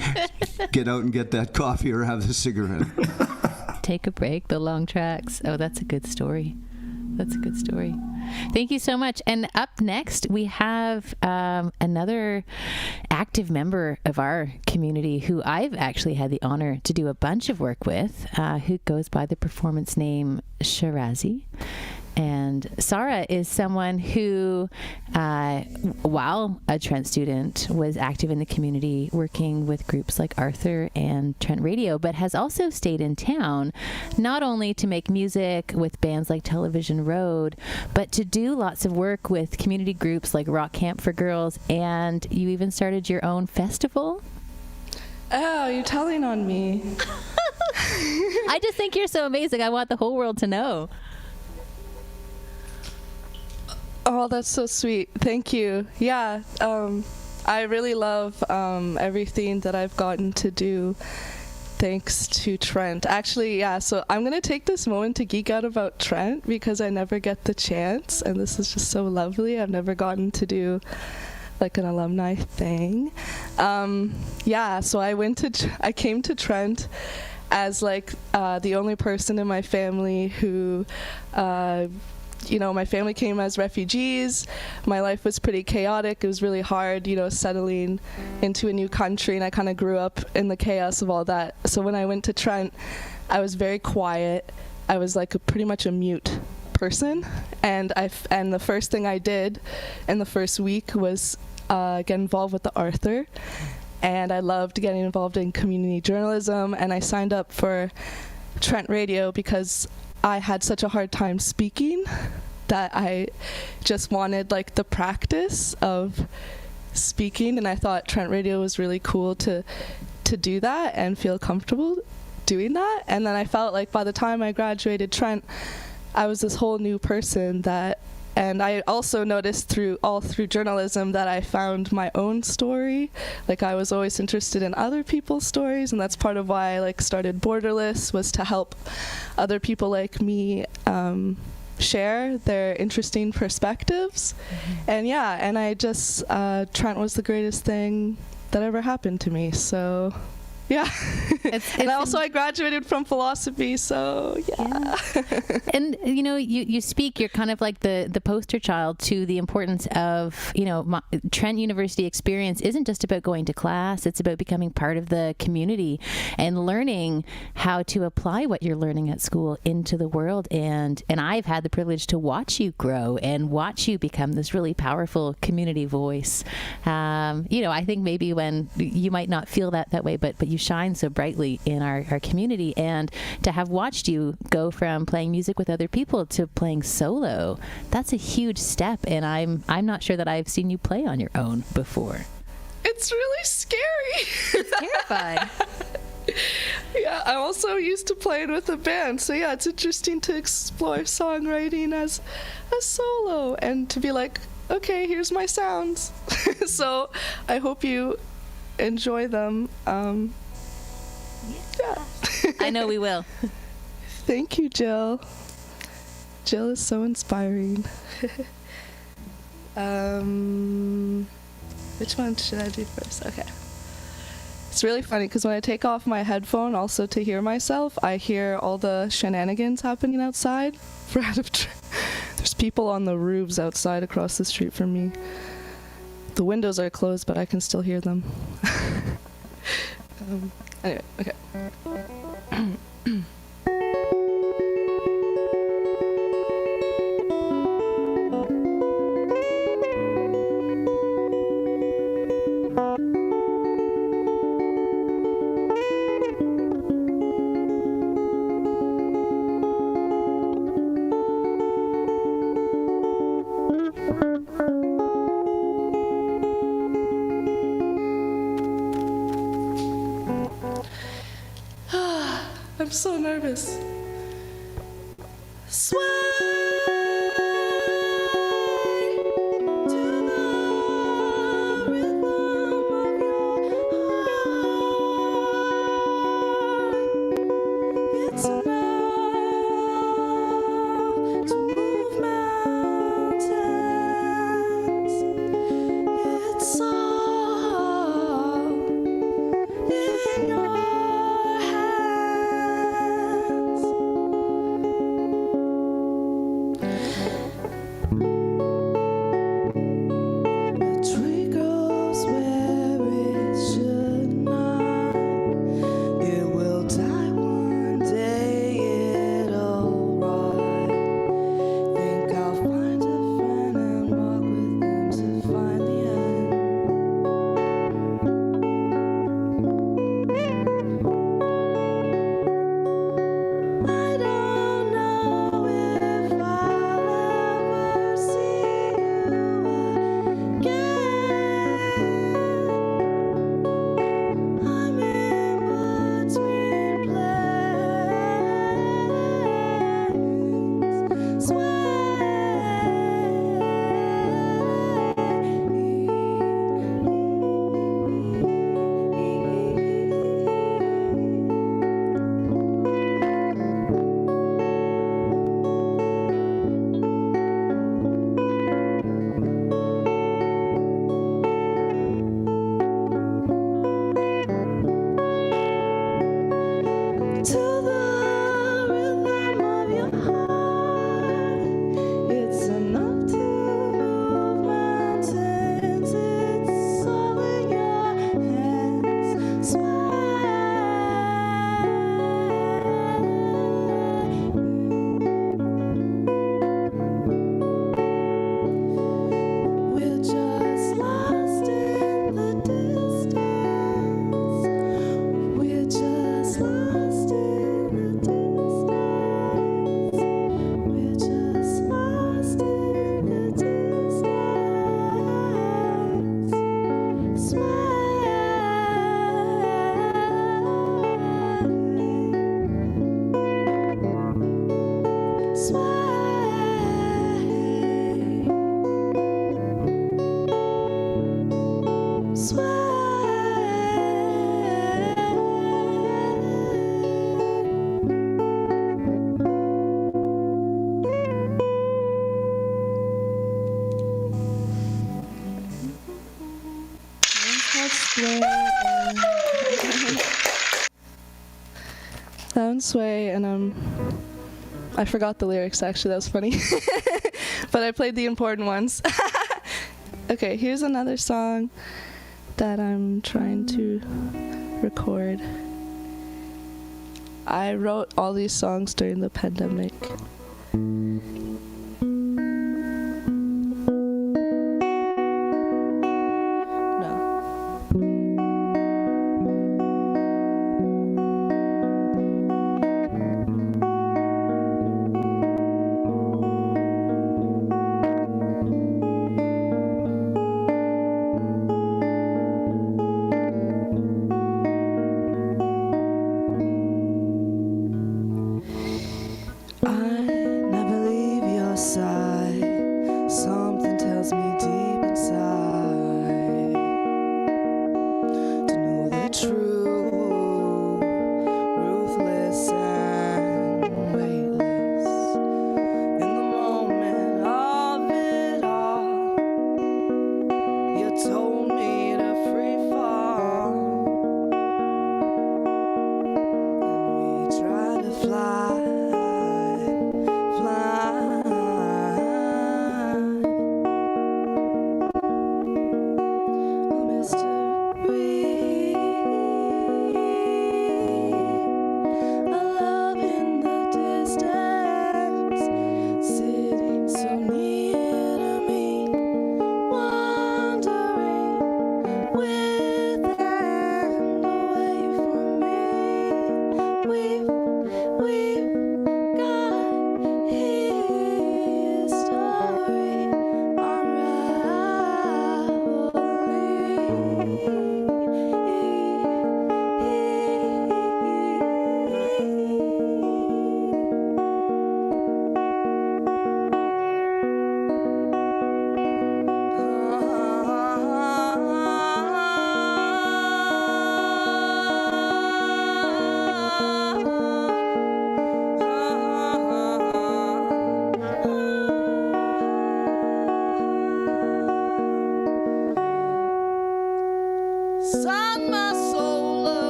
Speaker 6: get out and get that coffee or have the cigarette.
Speaker 2: Take a break, the long tracks. Oh, that's a good story. That's a good story. Thank you so much. And up next, we have another active member of our community who I've actually had the honor to do a bunch of work with, who goes by the performance name Shirazi. And Sarah is someone who, while a Trent student, was active in the community working with groups like Arthur and Trent Radio, but has also stayed in town, not only to make music with bands like Television Road, but to do lots of work with community groups like Rock Camp for Girls, and you even started your own festival?
Speaker 7: Oh, you're telling on me.
Speaker 2: I just think you're so amazing. I want the whole world to know.
Speaker 7: Oh, that's so sweet. Thank you. Yeah, I really love everything that I've gotten to do thanks to Trent. Actually, yeah, so I'm going to take this moment to geek out about Trent because I never get the chance, and this is just so lovely. I've never gotten to do like an alumni thing. Yeah, so I came to Trent as like the only person in my family who my family came as refugees. My life was pretty chaotic. It was really hard, settling into a new country, and I kind of grew up in the chaos of all that. So when I went to Trent, I was very quiet. I was like pretty much a mute person, and the first thing I did in the first week was get involved with the Arthur, and I loved getting involved in community journalism, and I signed up for Trent Radio because I had such a hard time speaking that I just wanted like the practice of speaking, and I thought Trent Radio was really cool to do that and feel comfortable doing that. And then I felt like by the time I graduated Trent, I was this whole new person and I also noticed through journalism that I found my own story. Like I was always interested in other people's stories, and that's part of why I started Borderless, was to help other people like me share their interesting perspectives. Mm-hmm. And I just, Trent was the greatest thing that ever happened to me, so yeah. And also I graduated from philosophy, so yeah.
Speaker 2: And you speak, you're kind of like the poster child to the importance of, Trent University experience isn't just about going to class, it's about becoming part of the community and learning how to apply what you're learning at school into the world. And I've had the privilege to watch you grow and watch you become this really powerful community voice. I think maybe when you might not feel that way, but you shine so brightly in our community, and to have watched you go from playing music with other people to playing solo, that's a huge step, and I'm not sure that I've seen you play on your own before.
Speaker 7: It's really scary.
Speaker 2: It's terrifying.
Speaker 7: Yeah, I'm also used to playing with a band, so yeah, it's interesting to explore songwriting as a solo and to be like, okay, here's my sounds. So I hope you enjoy them. Yeah.
Speaker 2: I know we will.
Speaker 7: Thank you, Jill. Jill is so inspiring. Which one should I do first? Okay. It's really funny because when I take off my headphone also to hear myself, I hear all the shenanigans happening outside. There's people on the roofs outside across the street from me. The windows are closed, but I can still hear them. Anyway, okay. I'm so nervous. Swell. found Sway, and I forgot the lyrics, actually. That was funny. But I played the important ones. Okay, here's another song that I'm trying to record. I wrote all these songs during the pandemic.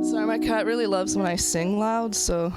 Speaker 7: Sorry, my cat really loves when I sing loud, so...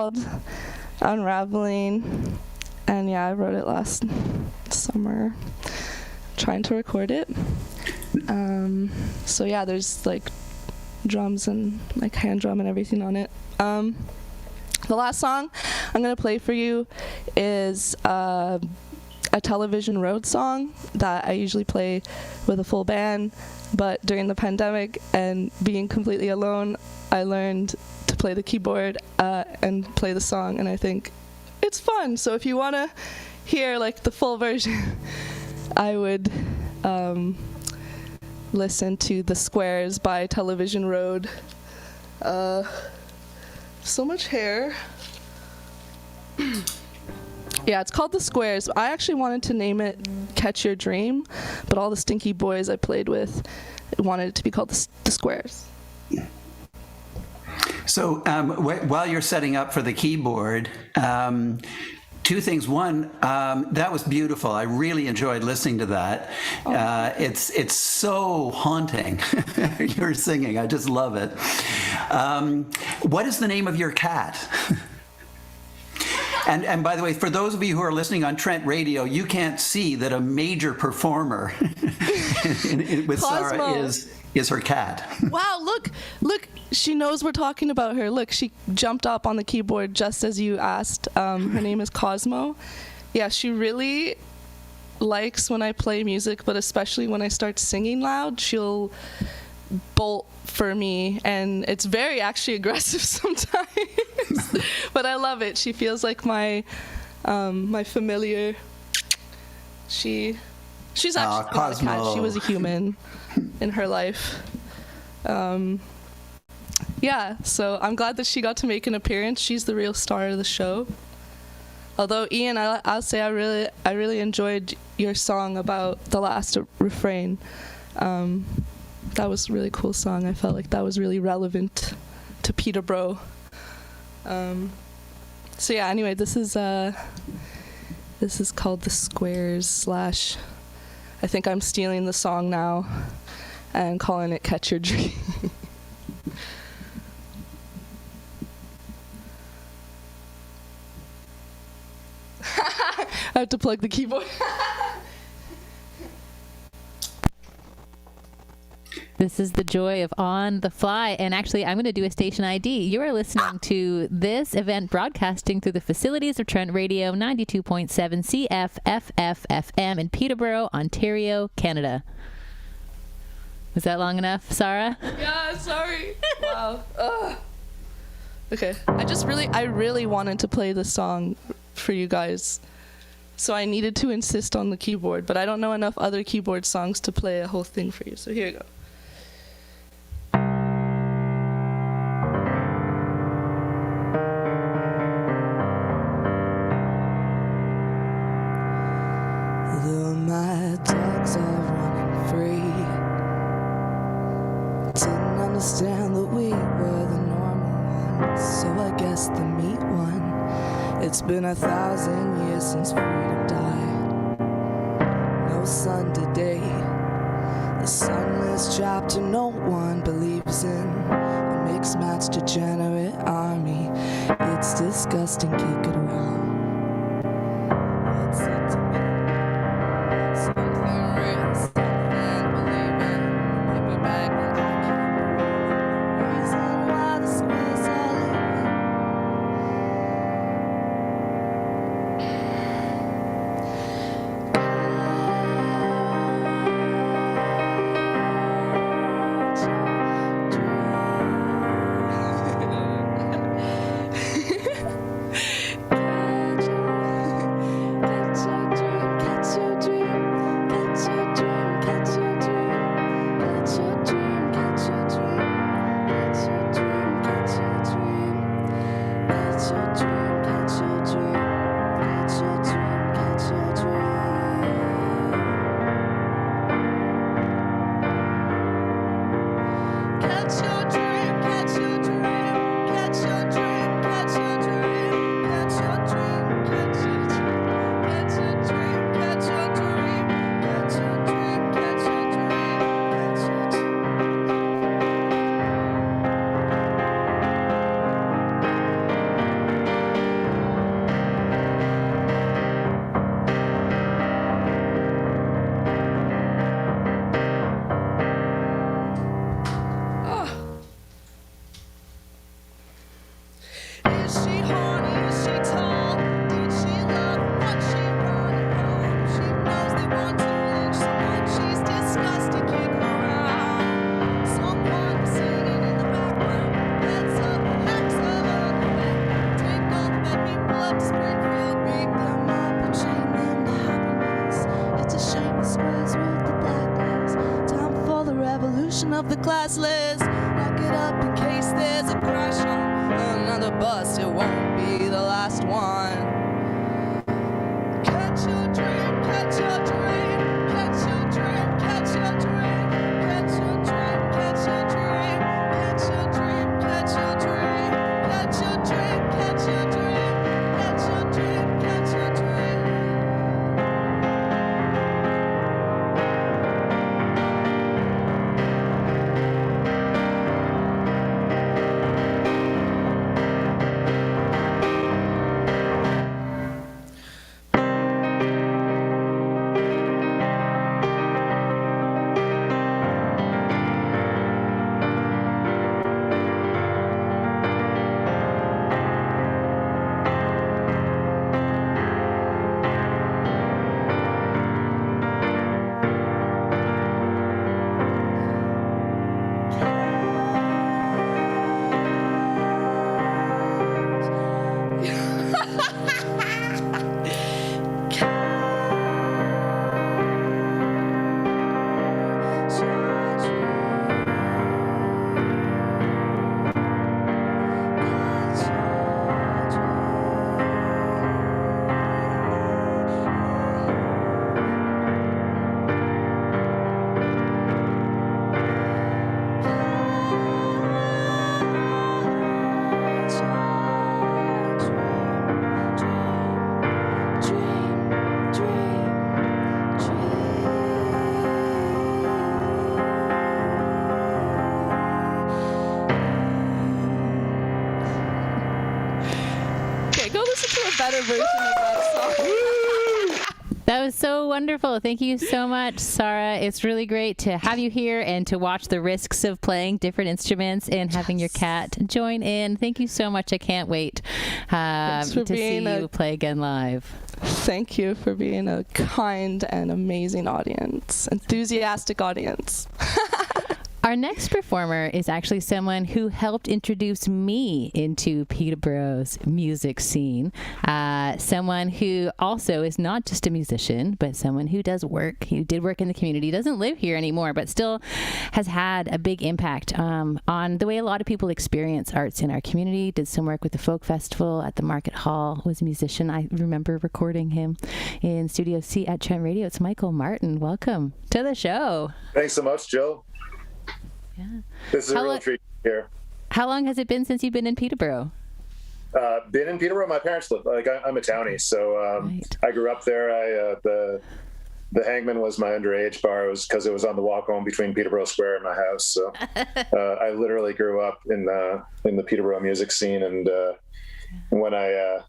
Speaker 7: called Unraveling, and yeah, I wrote it last summer, trying to record it. So yeah, there's like drums and like hand drum and everything on it. The last song I'm gonna play for you is a Television Road song that I usually play with a full band, but during the pandemic and being completely alone, I learned to play the keyboard and play the song, and I think it's fun. So if you want to hear like the full version, I would listen to The Squares by Television Road. So much hair. Yeah, it's called The Squares. I actually wanted to name it Catch Your Dream, but all the stinky boys I played with wanted it to be called The Squares.
Speaker 3: So while you're setting up for the keyboard, two things. One, that was beautiful. I really enjoyed listening to that. It's so haunting. You're singing. I just love it. What is the name of your cat? And by the way, for those of you who are listening on Trent Radio, you can't see that a major performer with Sarah is her cat.
Speaker 7: Wow, look, she knows we're talking about her. Look, she jumped up on the keyboard just as you asked. Her name is Cosmo. Yeah, she really likes when I play music, but especially when I start singing loud, she'll bolt for me, and it's very actually aggressive sometimes. But I love it. She feels like my familiar. She's actually not a cat. She was a human in her life. Yeah, so I'm glad that she got to make an appearance. She's the real star of the show. Although Ian, I'll say I really enjoyed your song about the last refrain. That was a really cool song. I felt like that was really relevant to Peterborough. So yeah, anyway, this is called The Squares / I think I'm stealing the song now and calling it Catch Your Dream. I have to plug the keyboard.
Speaker 2: This is the joy of On the Fly. And actually, I'm going to do a station ID. You are listening to this event broadcasting through the facilities of Trent Radio 92.7 CFFF FM in Peterborough, Ontario, Canada. Was that long enough, Sarah?
Speaker 7: Yeah, sorry. Wow. Ugh. Okay. I really wanted to play this song for you guys. So I needed to insist on the keyboard, but I don't know enough other keyboard songs to play a whole thing for you. So here you go.
Speaker 8: Though my dogs are running free, didn't understand that we were the normal ones, so I guess the meat one. It's been 1,000 years since freedom died. No sun today. The sunless chapter no one believes in. A mixed match degenerate army. It's disgusting, kick it around. What's it to me? Something real, something believing. Paper bag that I can't believe. The reason why the squares are leaving. of the classless. Lock it up in case there's a crash on another bus. It won't be the last one. Catch your dream, catch your dream, catch your dream, catch your dream, catch your dream, catch your dream, catch your dream, catch your dream, catch your dream, catch your dream, catch your dream, catch your dream. Better version of that song.
Speaker 2: That was so wonderful. Thank you so much, Sarah. It's really great to have you here and to watch the risks of playing different instruments and having your cat join in. Thank you so much. I can't wait to see you play again live.
Speaker 7: Thank you for being a kind and amazing audience, enthusiastic audience.
Speaker 2: Our next performer is actually someone who helped introduce me into Peterborough's music scene. Someone who also is not just a musician, but someone who does work. He did work in the community. He doesn't live here anymore, but still has had a big impact on the way a lot of people experience arts in our community. Did some work with the folk festival at the Market Hall. Was a musician. I remember recording him in Studio C at Trent Radio. It's Michael Martyn. Welcome to the show.
Speaker 9: Thanks so much, Jill.
Speaker 2: Yeah.
Speaker 9: This is a real treat here.
Speaker 2: How long has it been since you've been in Peterborough?
Speaker 9: Been in Peterborough. My parents live. I'm a townie, so right. I grew up there. The Hangman was my underage bar. It was because it was on the walk home between Peterborough Square and my house. So I literally grew up in the Peterborough music scene. And when I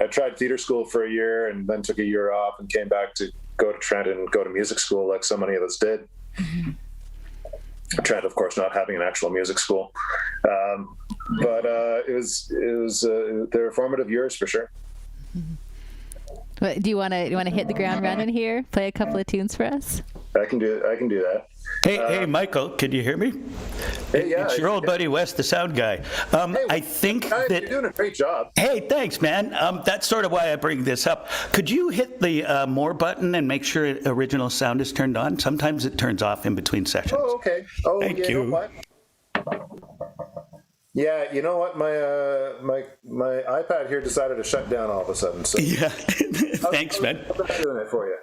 Speaker 9: tried theater school for a year and then took a year off and came back to go to Trent and go to music school, like so many of us did. Mm-hmm. Trent, of course, not having an actual music school, but it was they were formative years for sure.
Speaker 2: Do you want to hit the ground running here? Play a couple of tunes for us.
Speaker 9: I can do that.
Speaker 10: Hey, Michael, can you hear me?
Speaker 9: Hey, yeah,
Speaker 10: it's your old buddy Wes, the sound guy.
Speaker 9: Hey,
Speaker 10: I think
Speaker 9: guys, you're doing a great job.
Speaker 10: Hey, thanks, man. That's sort of why I bring this up. Could you hit the more button and make sure original sound is turned on? Sometimes it turns off in between sessions.
Speaker 9: Oh, okay. Oh,
Speaker 10: Thank you.
Speaker 9: You know what? Yeah, you know what? My iPad here decided to shut down all of a sudden. So
Speaker 10: yeah, thanks, man.
Speaker 9: I'm doing it for you.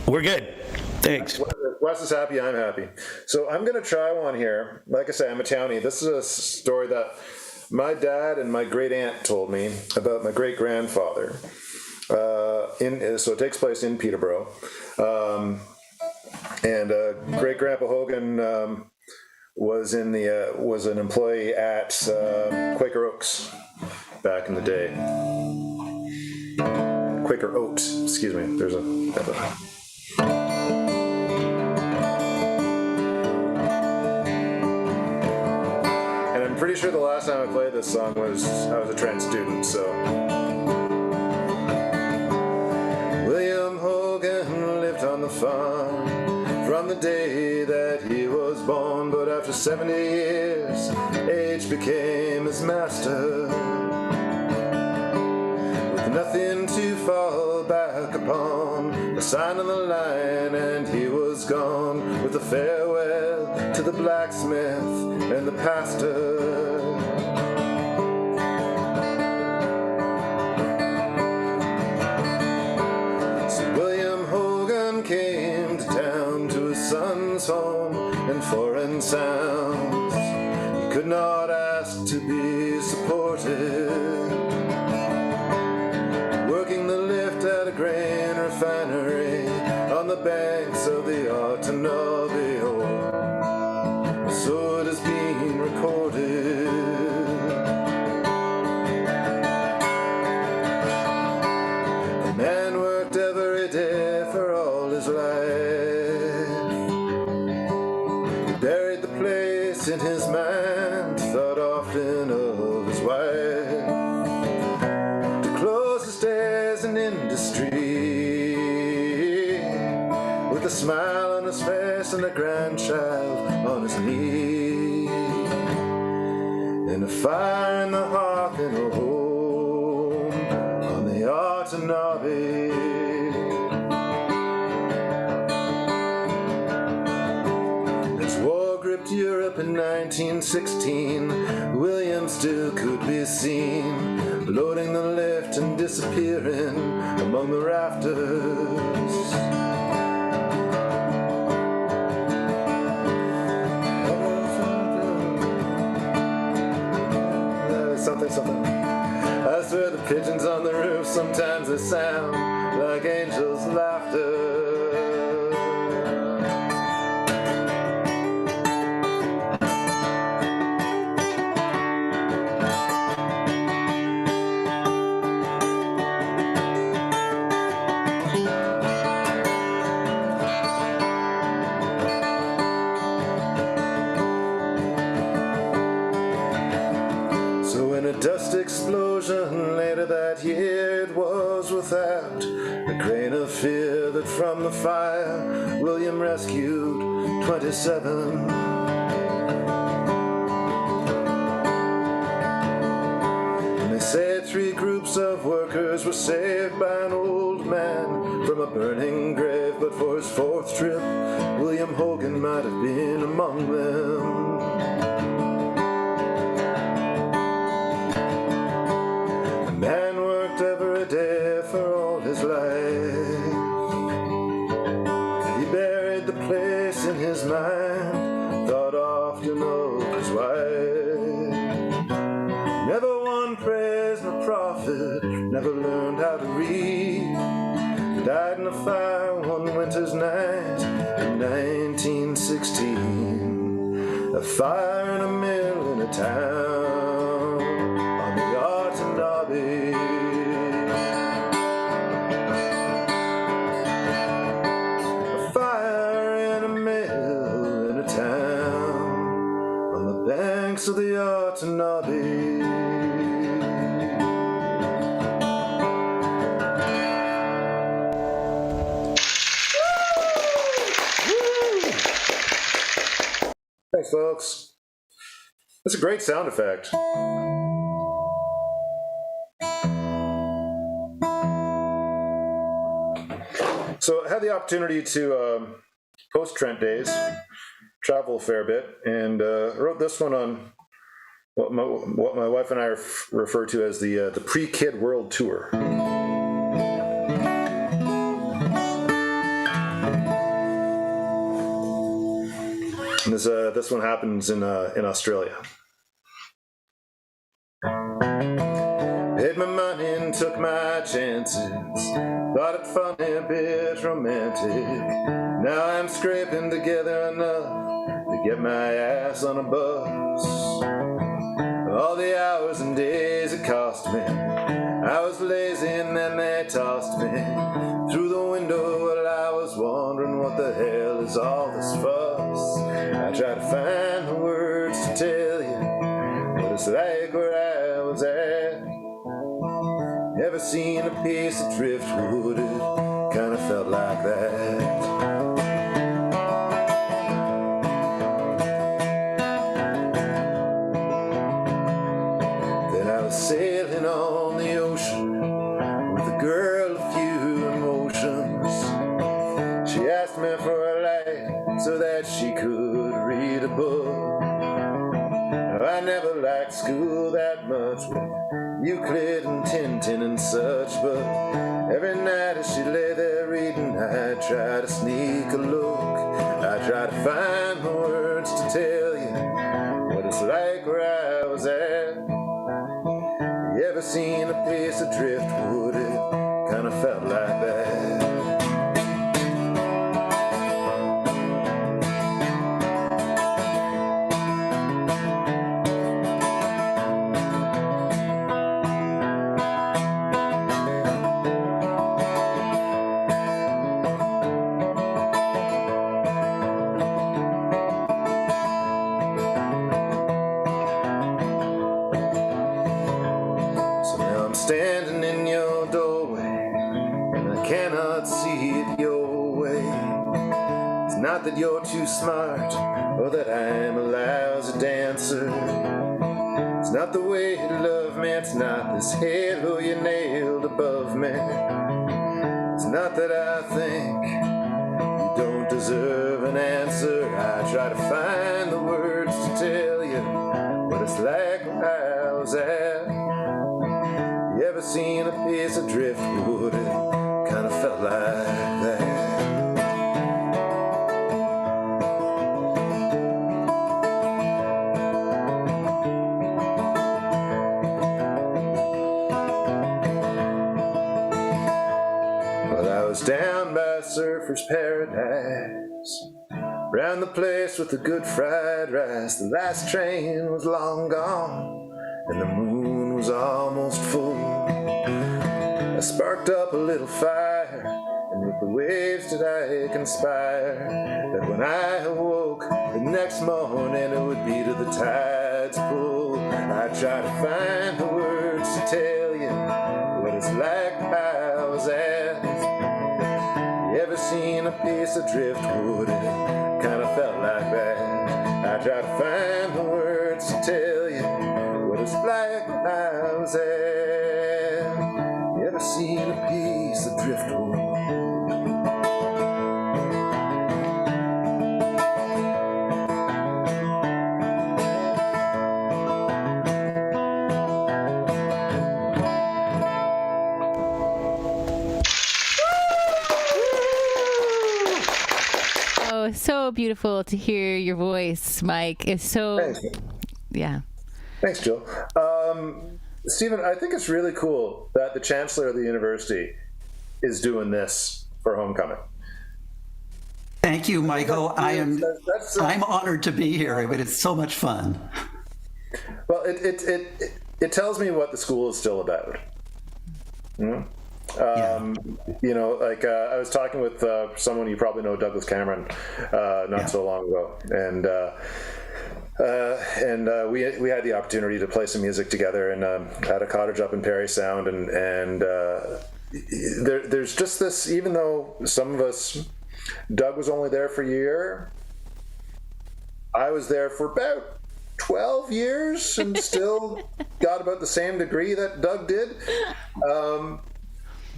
Speaker 10: We're good. Thanks.
Speaker 9: Wes is happy, I'm happy. So I'm going to try one here. Like I say, I'm a townie. This is a story that my dad and my great aunt told me about my great grandfather. So it takes place in Peterborough. And great grandpa Hogan was an employee at Quaker Oaks back in the day. Quaker Oats, excuse me. There's a. And I'm pretty sure the last time I played this song I was a Trent student, so. William Hogan lived on the farm from the day that he was born, but after 70 years, age became his master. With nothing to fall back upon, a sign on the line and he was gone. With to the blacksmith and the pastor. So William Hogan came to town to his son's home and foreign sounds. He could not ask to be supported. Working the lift at a grain refinery on the banks of the Otonabio, so it has been recorded. The man worked every day for all his life. He buried the place in his mind, thought often of his wife. To close his days in industry, with a smile on his face and a grandchild on his knee, and a fire in the hearth in a home on the Otonabee. As war gripped Europe in 1916, William still could be seen, loading the lift and disappearing among the rafters. Something. I swear the pigeons on the roof, sometimes they sound like angels' laughter. Dust explosion later that year, it was without a grain of fear that from the fire William rescued 27. And they say 3 groups of workers were saved by an old man from a burning grave, but for his 4th trip William Hogan might have been among them. Man worked every day for all his life. He buried the place in his mind, thought often of his wife. Never won praise nor profit, never learned how to read. Died in a fire one winter's night in 1916. A fire in a mill in a town on the Otonabee. A fire in a mill in a town on the banks of the Otonabee. Thanks, folks. That's a great sound effect. So I had the opportunity to post Trent Days, travel a fair bit, and wrote this one on what my wife and I refer to as the pre-kid world tour. And this one happens in Australia. Paid my money and took my chances. Thought it funny, a bit romantic. Now I'm scraping together enough to get my ass on a bus. All the hours and days it cost me, I was lazy and then they tossed me through the window while I was wondering what the hell is all this fuss. I tried to find the words to tell you, but it's like where I was at. Never seen a piece of driftwood, it kind of felt like that. Then I was sailing on the ocean with a girl of few emotions. She asked me for a light so that she could read a liked school that much with Euclid and Tintin and such, but every night as she lay there reading, I'd try to sneak a look. I'd try to find the words to tell you what it's like where I was at. You ever seen a piece of driftwood? It kind of felt like that. Standing in your doorway, and I cannot see it your way. It's not that you're too smart, or that I'm a lousy dancer. It's not the way you love me, it's not this halo you nailed above me. It's not that I think you don't deserve an answer. I try to find the words to tell you what it's like where I was at. You ever seen a piece of driftwood? It kind of felt like that. Well, I was down by Surfer's Paradise, round the place with the good fried rice. The last train was long gone, and the moon was almost full. I sparked up a little fire, and with the waves did I conspire that when I awoke the next morning it would be to the tide's pull. I try to find the words to tell you what it's like I was at. You ever seen a piece of driftwood? It kind of felt like that. I try to find the words to tell you what it's like when I was at. You ever seen a piece of driftwood?
Speaker 2: Oh, so beautiful to hear your voice, Mike. It's so,
Speaker 9: Thanks.
Speaker 2: Yeah.
Speaker 9: Thanks, Jill. Stephen, I think it's really cool that the Chancellor of the university is doing this for homecoming.
Speaker 3: Thank you, Michael. I'm honored to be here, but it's so much fun.
Speaker 9: Well, it tells me what the school is still about. You know, like I was talking with someone you probably know, Douglas Cameron, not so long ago, and we had the opportunity to play some music together and at a cottage up in Parry Sound, and there's just this. Even though some of us, Doug was only there for a year, I was there for about 12 years and still got about the same degree that Doug did.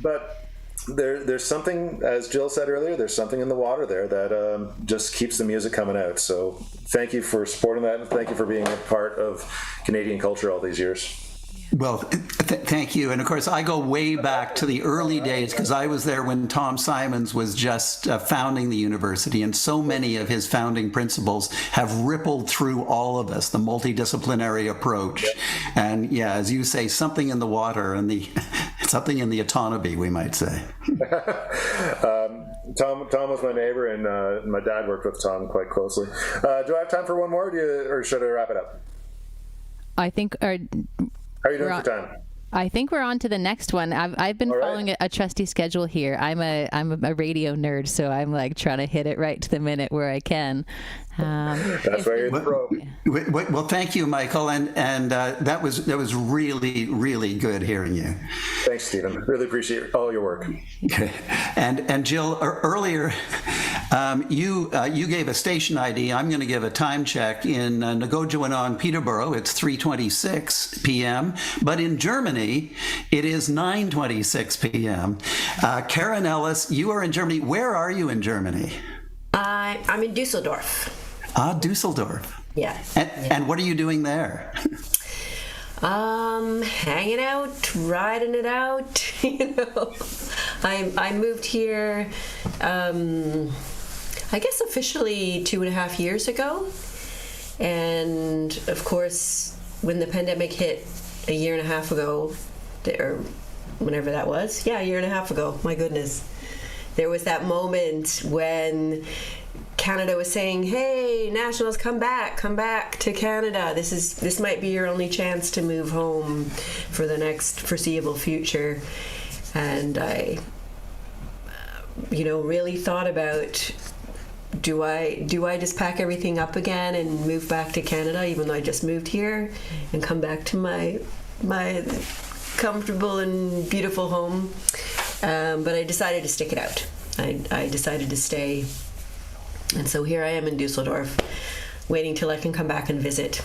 Speaker 9: But there's something, as Jill said earlier, there's something in the water there that just keeps the music coming out. So thank you for supporting that, and thank you for being a part of Canadian culture all these years.
Speaker 3: Well, thank you. And of course, I go way back to the early days because I was there when Tom Simons was just founding the university, and so many of his founding principles have rippled through all of us, the multidisciplinary approach. And yeah, as you say, something in the water and something in the autonomy, we might say.
Speaker 9: Tom was my neighbor, and my dad worked with Tom quite closely. Do I have time for one more, or should I wrap it up?
Speaker 2: I think...
Speaker 9: How are you doing for time?
Speaker 2: I think we're on to the next one. I've been following a trusty schedule here. I'm a radio nerd, so I'm like trying to hit it right to the minute where I can.
Speaker 9: That's why you're the pro.
Speaker 3: Well, thank you, Michael, and that was really, really good hearing you.
Speaker 9: Thanks, Stephen. Really appreciate all your work.
Speaker 3: Okay. And Jill, earlier you gave a station ID. I'm going to give a time check. In Nogojawanon, Peterborough, it's 3:26 p.m., but in Germany, it is 9:26 p.m. Karyn Ellis, you are in Germany. Where are you in Germany?
Speaker 11: I'm in Dusseldorf.
Speaker 3: Dusseldorf.
Speaker 11: Yes.
Speaker 3: And what are you doing there?
Speaker 11: Hanging out, riding it out. I moved here, I guess officially 2.5 years ago. And of course, when the pandemic hit a year and a half ago, or whenever that was, a year and a half ago, my goodness, there was that moment when Canada was saying, hey, Nationals, come back to Canada. This might be your only chance to move home for the next foreseeable future. And I, really thought about, do I just pack everything up again and move back to Canada, even though I just moved here, and come back to my comfortable and beautiful home? But I decided to stick it out. I decided to stay. And so here I am in Dusseldorf, waiting till I can come back and visit.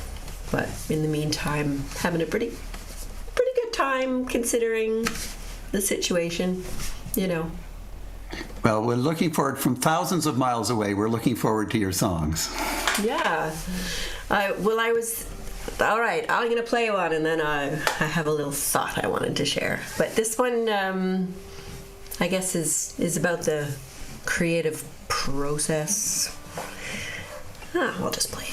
Speaker 11: But in the meantime, having a pretty good time considering the situation,
Speaker 3: Well, we're looking forward from thousands of miles away. We're looking forward to your songs.
Speaker 11: Yeah. All right, I'm going to play one, and then I have a little thought I wanted to share. But this one, I guess, is about the creative process. I'll just play it.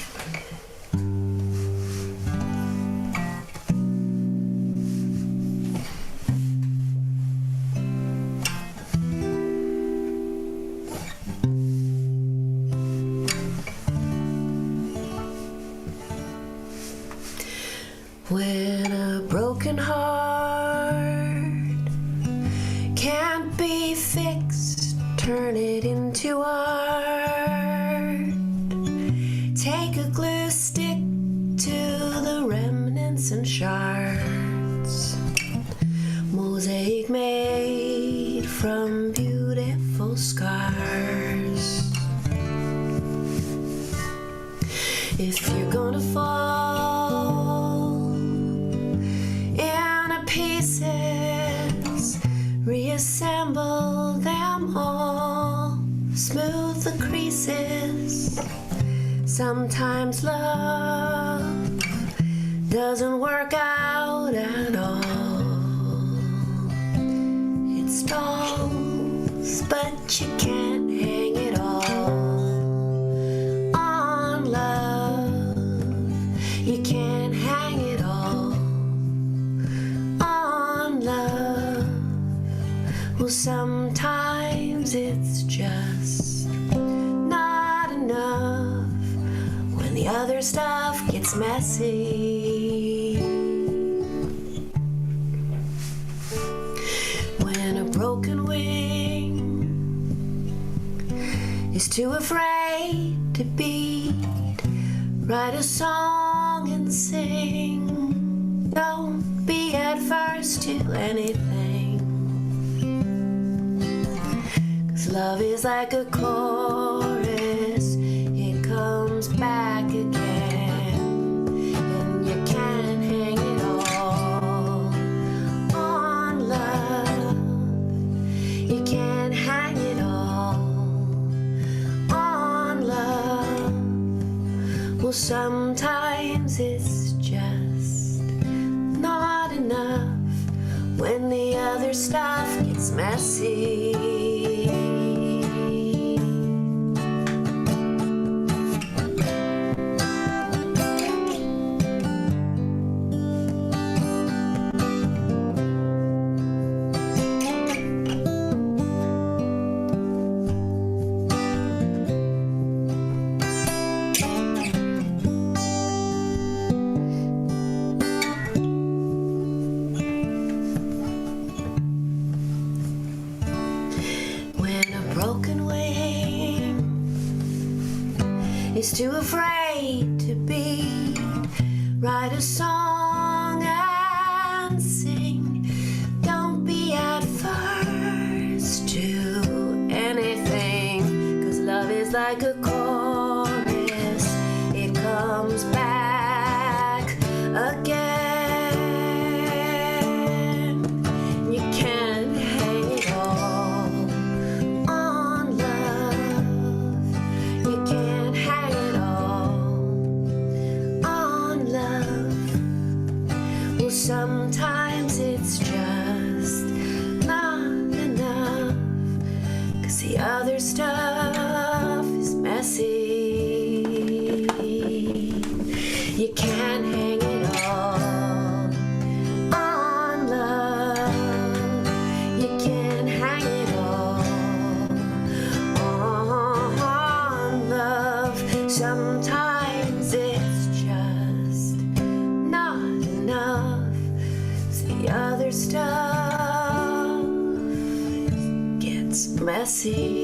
Speaker 11: When a broken heart can't be fixed, turn it into art. Take a glue stick to the remnants and shards. Mosaic made from beautiful scars. If you're gonna fall into pieces, reassemble them all. Smooth the creases. Sometimes love doesn't work out at all. It stalls, but you can't hang it all on love. You can't hang it all on love. Well, sometimes it's just not enough when the other stuff gets messy. When a broken wing is too afraid to beat, write a song and sing. Don't be adverse to anything, 'cause love is like a chorus, it comes back again, and you can't hang it all on love. You can't hang it all on love. Well, sometimes it's just not enough when the other stuff gets messy. Too afraid to be, write a song and sing. Don't be adverse to anything, 'cause love is like a chorus, it comes back again. You can't hang it all on love. You can't hang
Speaker 12: sometimes it's just not enough, 'cause the other stuff is messy. You can't hang it all on love. You can't hang it all on love. Sometimes it's just not enough. The other stuff gets messy.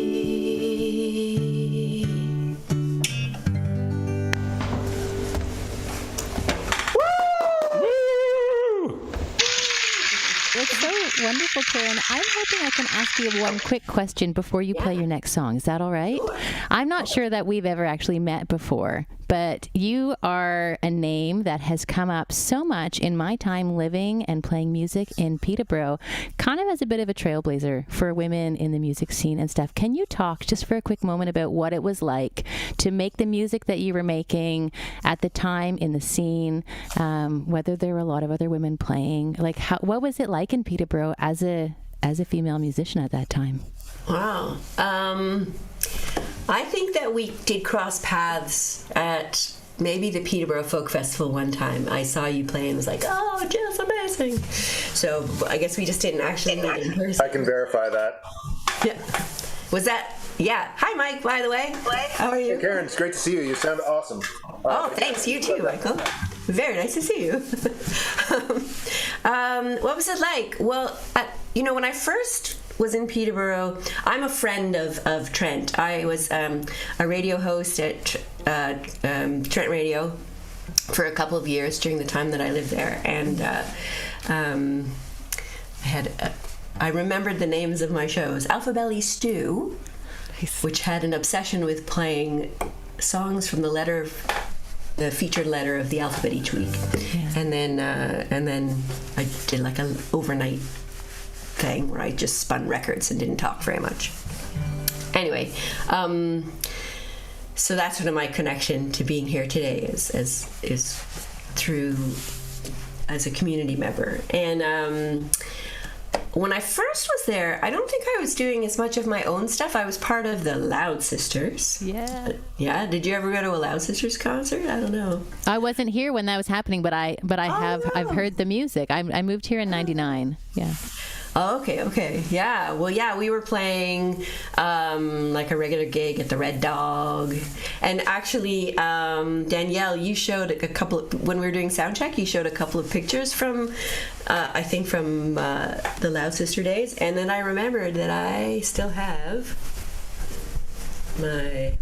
Speaker 2: It's so wonderful, Karyn. I'm hoping I can ask you one quick question before you play your next song. Is that all right? I'm not sure that we've ever actually met before, but you are a name that has come up so much in my time living and playing music in Peterborough, kind of as a bit of a trailblazer for women in the music scene and stuff. Can you talk just for a quick moment about what it was like to make the music that you were making at the time in the scene, whether there were a lot of other women playing? Like, what was it like in Peterborough as a female musician at that time?
Speaker 11: Wow. I think that we did cross paths at maybe the Peterborough Folk Festival one time. I saw you play and was like, oh, just amazing. So I guess we just didn't actually meet in person.
Speaker 9: I can verify that.
Speaker 11: Yeah. Was that? Yeah. Hi, Mike, by the way. How are you?
Speaker 9: Hey, Karyn, it's great to see you. You sound awesome.
Speaker 11: Oh, thanks. You too, Michael. Very nice to see you. What was it like? Well, when I first was in Peterborough, I'm a friend of Trent. I was a radio host at Trent Radio for a couple of years during the time that I lived there, and I remembered the names of my shows. Alphabelly Stew, which had an obsession with playing songs from the featured letter of the alphabet each week, and then I did like an overnight thing where I just spun records and didn't talk very much. Anyway, so that's sort of my connection to being here today is through as a community member. And when I first was there, I don't think I was doing as much of my own stuff. I was part of the Loud Sisters.
Speaker 2: Yeah.
Speaker 11: Yeah. Did you ever go to a Loud Sisters concert? I don't know.
Speaker 2: I wasn't here when that was happening, but I've heard the music. I moved here in '99. Yeah.
Speaker 11: Oh, okay. Yeah. Well, yeah, we were playing like a regular gig at the Red Dog. And actually, Danielle, you showed a couple when we were doing sound check, you showed a couple of pictures from, I think from the Loud Sister days. And then I remembered that I still have my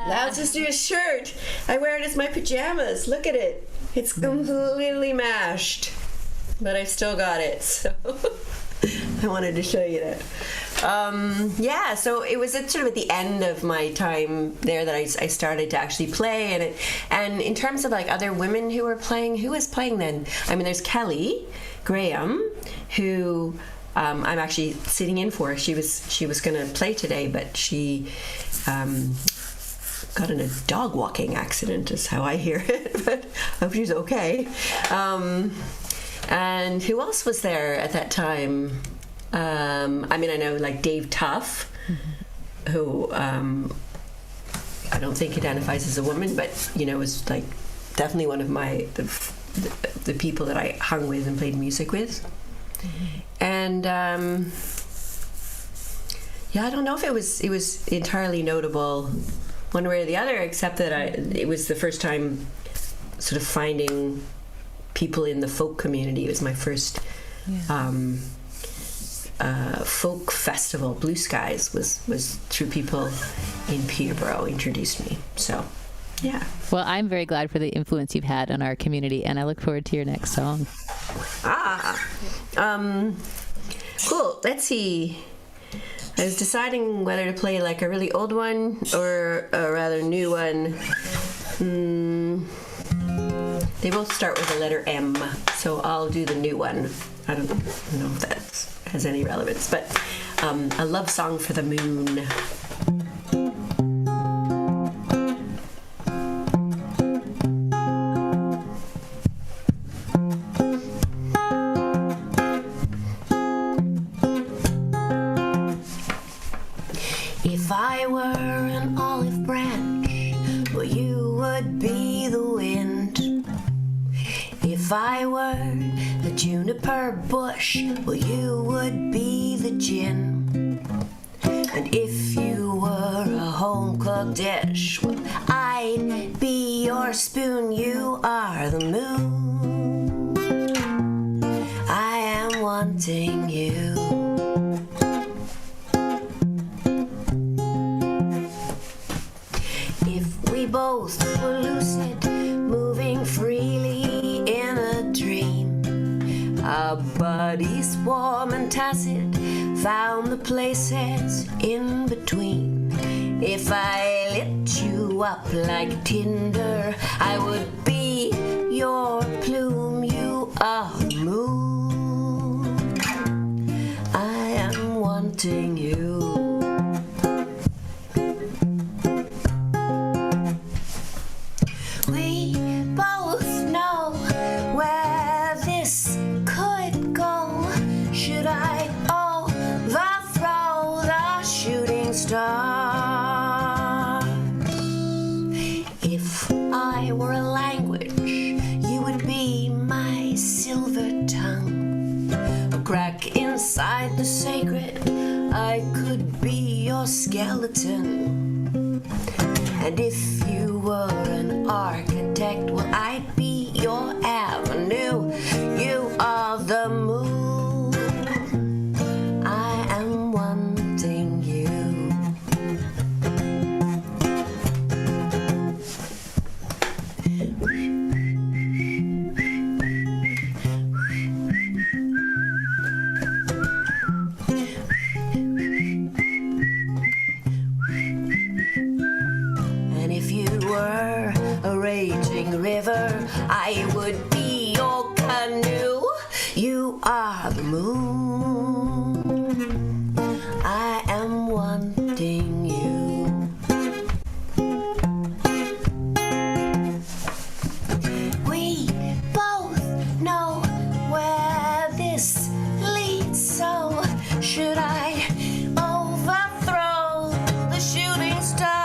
Speaker 11: Loud Sisters shirt. I wear it as my pajamas. Look at it. It's completely mashed, but I still got it, so I wanted to show you that. So it was sort of at the end of my time there that I started to actually play, and in terms of like other women who were playing, who was playing then? I mean, there's Kelly Graham, who I'm actually sitting in for. She was going to play today, but she got in a dog walking accident is how I hear it, but I hope she's okay. And who else was there at that time? I mean, I know like Dave Tuff, who I don't think identifies as a woman, but was like definitely one of the people that I hung with and played music with. And I don't know if it was entirely notable one way or the other, except that it was the first time sort of finding people in the folk community. It was my first folk festival. Blue Skies was through people in Peterborough introduced me. So, yeah.
Speaker 2: Well, I'm very glad for the influence you've had on our community, and I look forward to your next song.
Speaker 11: Cool. Let's see. I was deciding whether to play like a really old one or a rather new one. They both start with the letter M, so I'll do the new one. I don't know if that has any relevance, but a love song for the moon.
Speaker 12: If I were the juniper bush, well, you would be the gin. And if you were a home-cooked dish, well, I'd be your spoon. You are the moon. I am wanting you. If we both were lucid, moving freely in a dream, our bodies warm and tacit, found the places in between. If I lit you up like tinder, I would be your plume. You are the moon. I am wanting you. We both know where this could go. Should I overthrow the shooting stars? If I were a language, you would be my silver tongue. A crack inside the sacred, I could be your skeleton. And if you were an architect, well, I'd be your avenue. You are the moon. I am wanting you. And if you were a raging river, I would be your canoe. You are the moon. I am wanting you. We both know where this leads, so should I overthrow the shooting stars?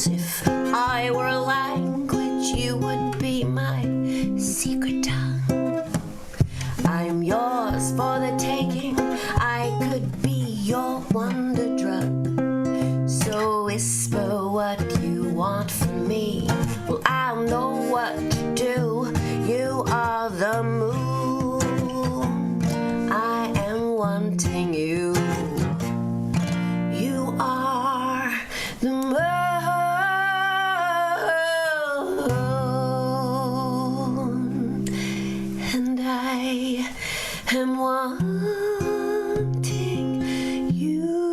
Speaker 12: If I were a language, you would be my secret tongue. I'm yours for the taking. I could be your wonder drug. So whisper what you want from me. Well, I'll know what to do. You are the moon. I am wanting you. You are the moon. And I am wanting you.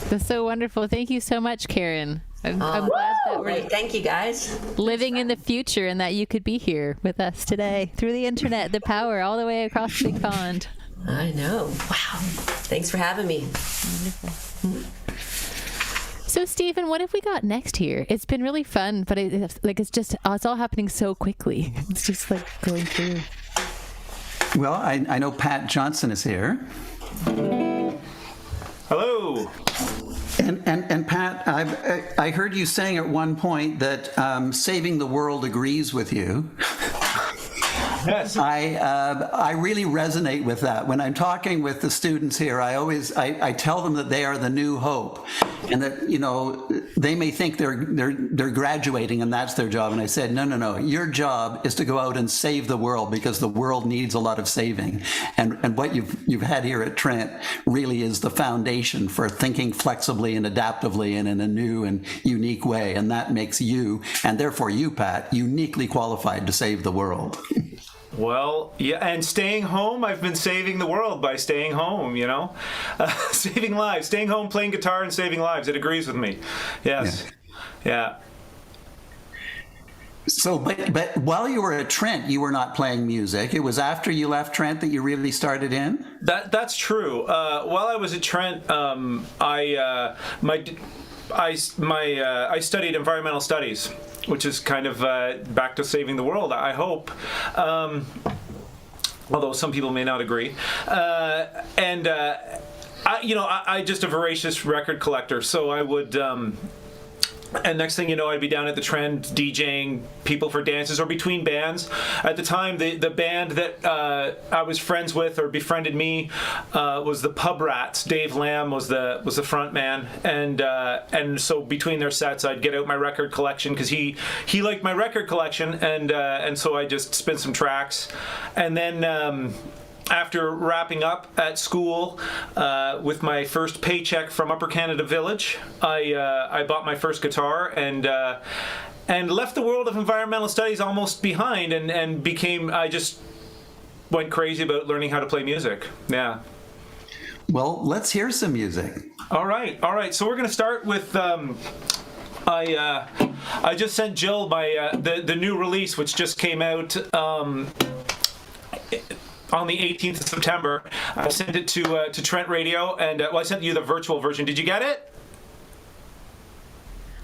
Speaker 2: That's so wonderful. Thank you so much, Karyn. I'm glad that we're
Speaker 11: Thank you, guys.
Speaker 2: living in the future and that you could be here with us today through the internet, the power all the way across the big pond.
Speaker 11: I know. Wow. Thanks for having me.
Speaker 2: Wonderful. So, Stephen, what have we got next here? It's been really fun, but it's all happening so quickly. It's just like going through.
Speaker 3: Well, I know Pat Johnson is here.
Speaker 13: Hello.
Speaker 3: And Pat, I heard you saying at one point that saving the world agrees with you.
Speaker 13: Yes.
Speaker 3: I really resonate with that. When I'm talking with the students here, I tell them that they are the new hope, and that they may think they're graduating and that's their job. And I said, no. Your job is to go out and save the world, because the world needs a lot of saving. And what you've had here at Trent really is the foundation for thinking flexibly and adaptively and in a new and unique way. And that makes you, and therefore you, Pat, uniquely qualified to save the world.
Speaker 13: Well, yeah, and staying home, I've been saving the world by staying home, saving lives, staying home, playing guitar and saving lives. It agrees with me. Yes. Yeah.
Speaker 3: So, but while you were at Trent, you were not playing music. It was after you left Trent that you really started in?
Speaker 13: That's true. While I was at Trent, I studied environmental studies, which is kind of back to saving the world, I hope. Although some people may not agree. I just a voracious record collector, so I would. And next thing you know, I'd be down at the Trend DJing people for dances or between bands. At the time, the band that I was friends with or befriended me was the Pub Rats. Dave Lamb was the front man, and so between their sets, I'd get out my record collection because he liked my record collection, and so I just spin some tracks, and then. After wrapping up at school with my first paycheck from Upper Canada Village, I bought my first guitar and left the world of environmental studies almost behind and I just went crazy about learning how to play music. Yeah.
Speaker 3: Well, let's hear some music.
Speaker 13: All right. So we're going to start with. I just sent Jill my the new release, which just came out. On the 18th of September. I sent it to Trent Radio, and I sent you the virtual version. Did you get it?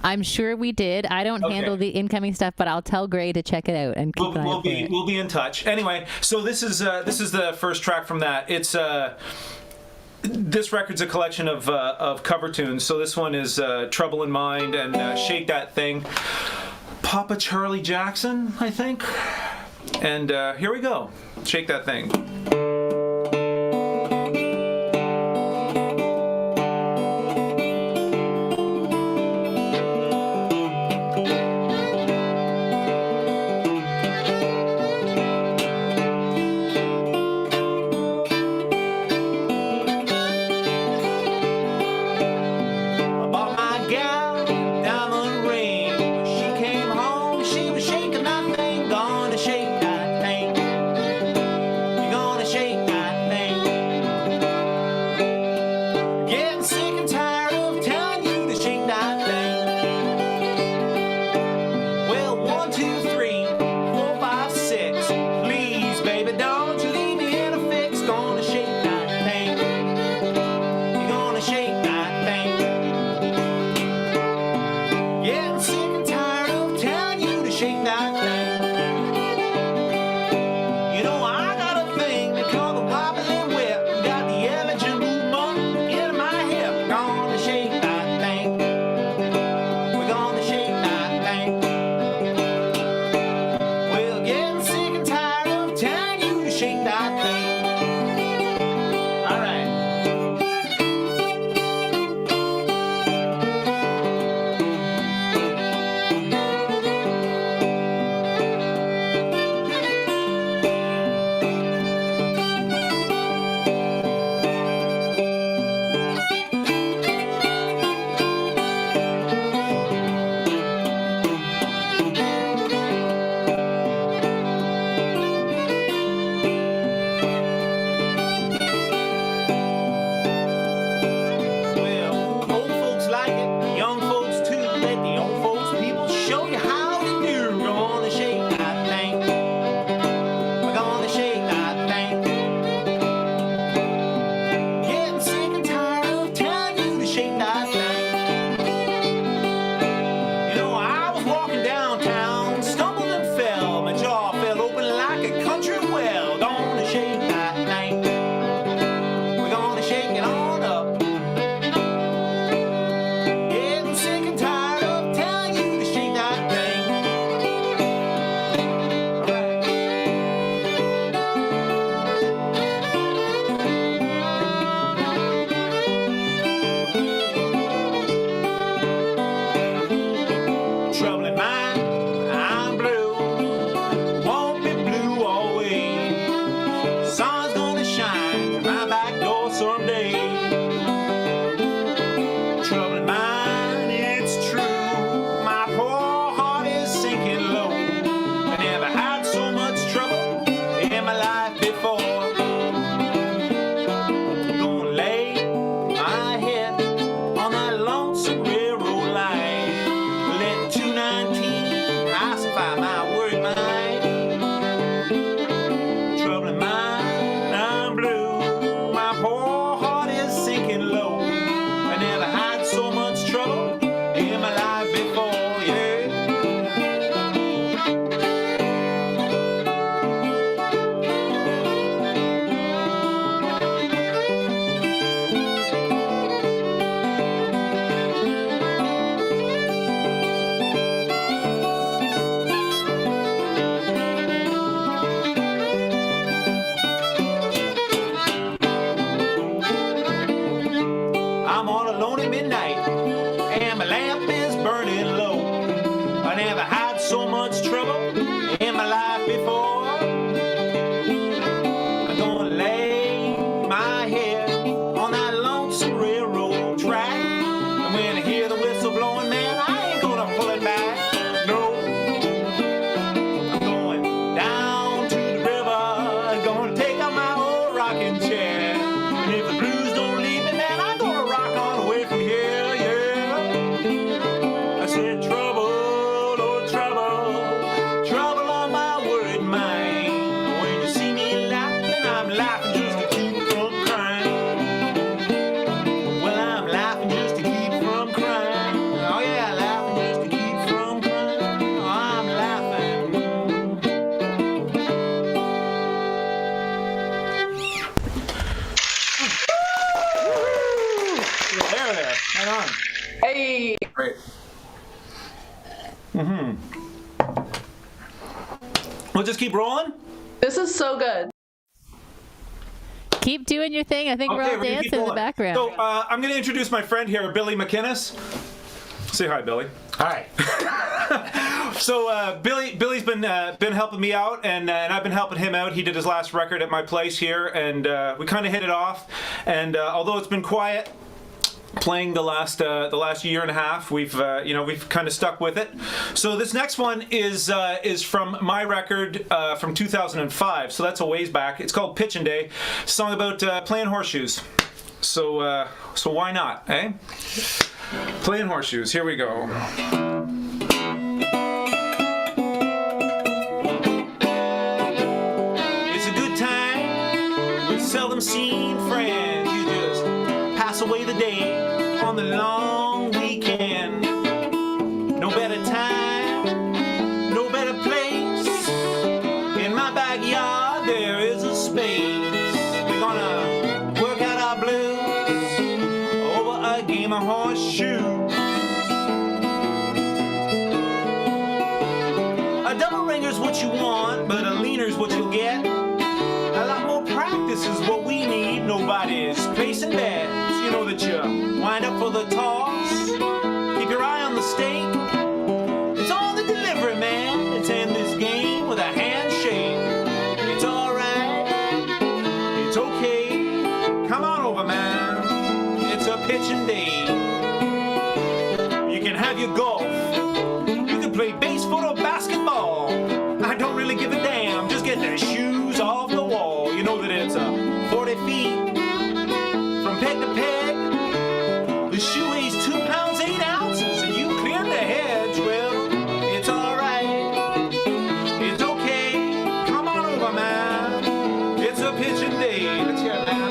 Speaker 2: I'm sure we did. I don't handle the incoming stuff, but I'll tell Gray to check it out and keep an eye out for it.
Speaker 13: We'll be in touch. Anyway, so this is the first track from that. It's this record's a collection of cover tunes. So this one is Trouble in Mind and Shake That Thing. Papa Charlie Jackson, I think. And here we go. Shake That Thing.
Speaker 14: Gonna
Speaker 13: We'll just keep rolling.
Speaker 7: This is so good.
Speaker 2: Keep doing your thing. I think we're all dancing in the background.
Speaker 13: So I'm going to introduce my friend here, Billy McInnes. Say hi, Billy.
Speaker 14: Hi.
Speaker 13: So Billy's been helping me out, and I've been helping him out. He did his last record at my place here, and we kind of hit it off. And although it's been quiet playing the last year and a half, we've kind of stuck with it. So this next one is from my record from 2005. So that's a ways back. It's called Pitchin' Day. It's a song about playing horseshoes. So why not, eh? Playing horseshoes. Here we go. It's a good time with seldom seen friends. You just pass away the day on the long weekend. No better time, no better place. In my backyard there is a space. We're gonna work out our blues over a game of horseshoe. A double ringer's what you want, but a leaner's what you'll get. A lot more practice is what we need. Nobody's placing bets. You know that you wind up for the toss. Keep your eye on the stake. It's on the delivery, man. Let's end this game with a handshake. It's alright. It's okay. Come on over, man. It's a pitching day. You can have your golf. You can play baseball or basketball. I don't really give a damn. Just get the shoes off the wall. You know that it's 40 feet from peg to peg. The shoe weighs 2 pounds 8 ounces, and you cleared the hedge. Well, it's all right. It's okay. Come on over, man. It's a pitching day. Let's hear it, man.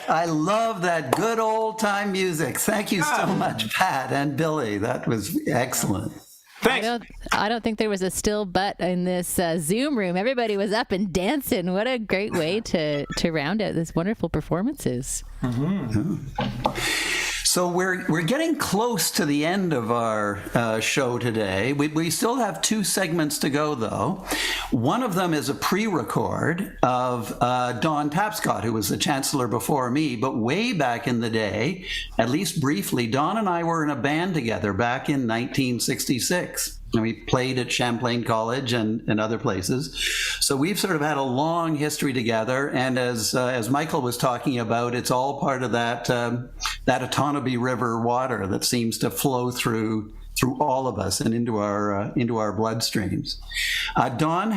Speaker 3: I love that good old time music. Thank you so much, Pat and Billy. That was excellent.
Speaker 13: Thanks.
Speaker 2: I don't think there was a still butt in this Zoom room. Everybody was up and dancing. What a great way to round out these wonderful performances.
Speaker 3: Mm-hmm. So we're getting close to the end of our show today. We still have 2 segments to go, though. One of them is a pre-record of Don Tapscott, who was the Chancellor before me. But way back in the day, at least briefly, Don and I were in a band together back in 1966. And we played at Champlain College and other places. So we've sort of had a long history together. And as Michael was talking about, it's all part of that Otonabee River water that seems to flow through all of us and into our bloodstreams. Don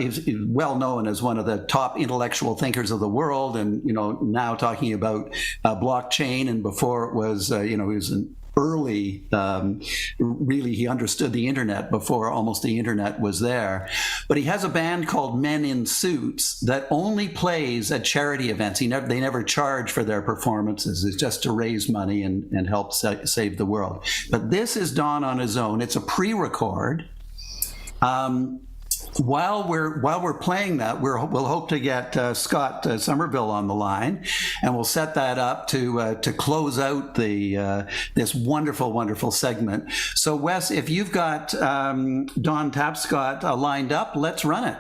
Speaker 3: is well known as one of the top intellectual thinkers of the world, and now talking about blockchain, and before it was he was an early, really, he understood the internet before almost the internet was there. But he has a band called Men in Suits that only plays at charity events. They never charge for their performances. It's just to raise money and help save the world. But this is Don on his own. It's a pre-record. While we're playing that, we'll hope to get Scott Somerville on the line, and we'll set that up to close out this wonderful segment. So Wes, if you've got Don Tapscott lined up, let's run it.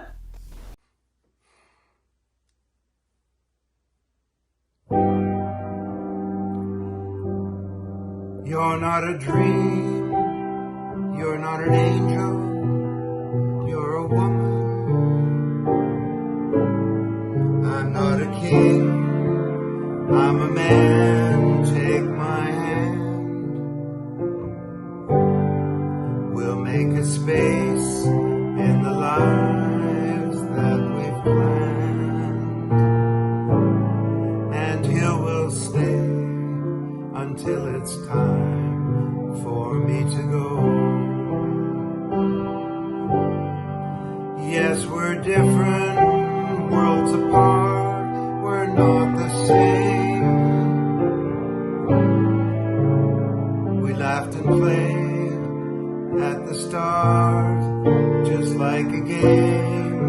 Speaker 14: You're not a dream, you're not an angel. You're a woman. I'm not a king, I'm a man. Take my hand. We'll make a space in the lives that we've planned, and here we'll stay until it's time for me to go. Yes, we're different, worlds apart, we're not the same. We laughed and played at the start, just like a game.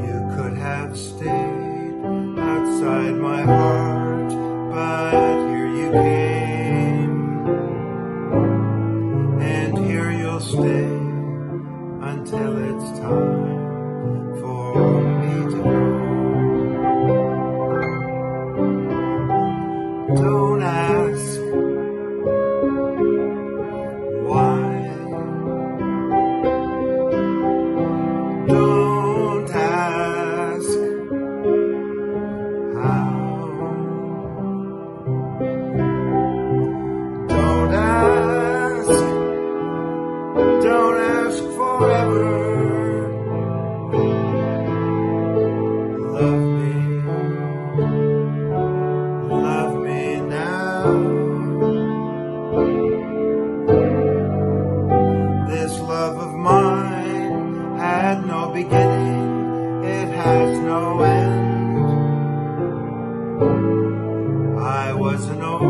Speaker 14: You could have stayed outside my heart, but here you came. And here you'll stay until it's time for me to go. Don't ask why. Don't ask how. Don't ask. Don't ask forever. Love me now. This love of mine had no beginning, it has no end. I was an oak,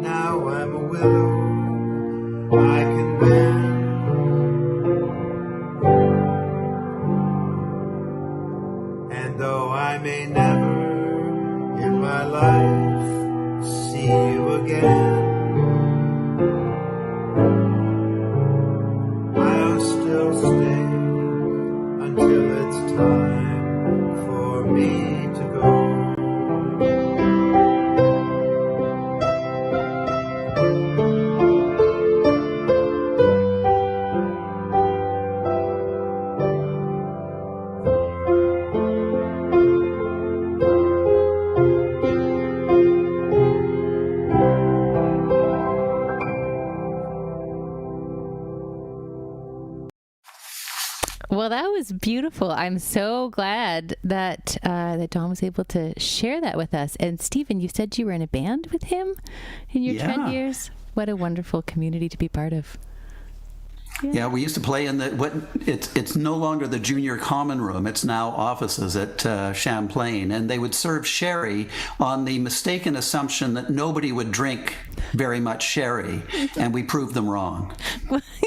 Speaker 14: now I'm a willow, I can bend. Though I may never in my life see you again, I'll still stay until it's time for me to go.
Speaker 2: Well, that was beautiful. I'm so glad that that Don was able to share that with us. And Stephen, you said you were in a band with him in your Trent years. What a wonderful community to be part of.
Speaker 3: Yeah, we used to play in it's no longer the junior common room. It's now offices at Champlain, and they would serve sherry on the mistaken assumption that nobody would drink very much sherry, and we proved them wrong.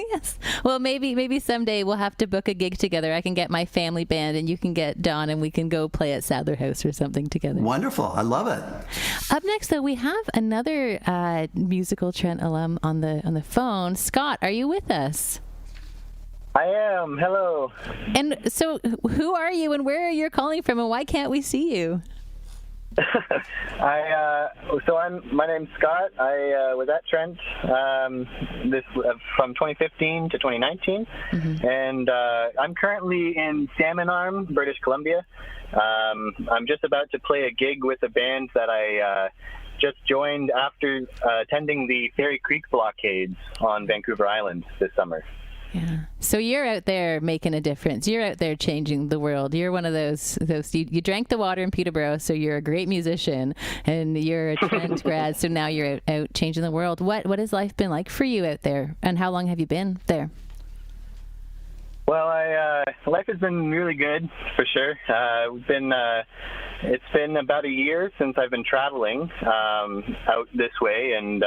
Speaker 2: Yes. Well, maybe someday we'll have to book a gig together. I can get my family band and you can get Dawn and we can go play at Sadler House or something together.
Speaker 3: Wonderful. I love it.
Speaker 2: Up next, though, we have another musical Trent alum on the phone. Scott, are you with us?
Speaker 15: I am. Hello.
Speaker 2: And so who are you and where are you calling from and why can't we see you?
Speaker 15: My name's Scott. I was at Trent from 2015 to 2019, and I'm currently in Salmon Arm, British Columbia. I'm just about to play a gig with a band that I just joined after attending the Fairy Creek blockades on Vancouver Island this summer.
Speaker 2: Yeah. So you're out there making a difference. You're out there changing the world. You're one of those you drank the water in Peterborough, so you're a great musician, and you're a Trent grad, so now you're out changing the world. What has life been like for you out there, and how long have you been there?
Speaker 15: Well, life has been really good, for sure. It's been about a year since I've been traveling out this way, and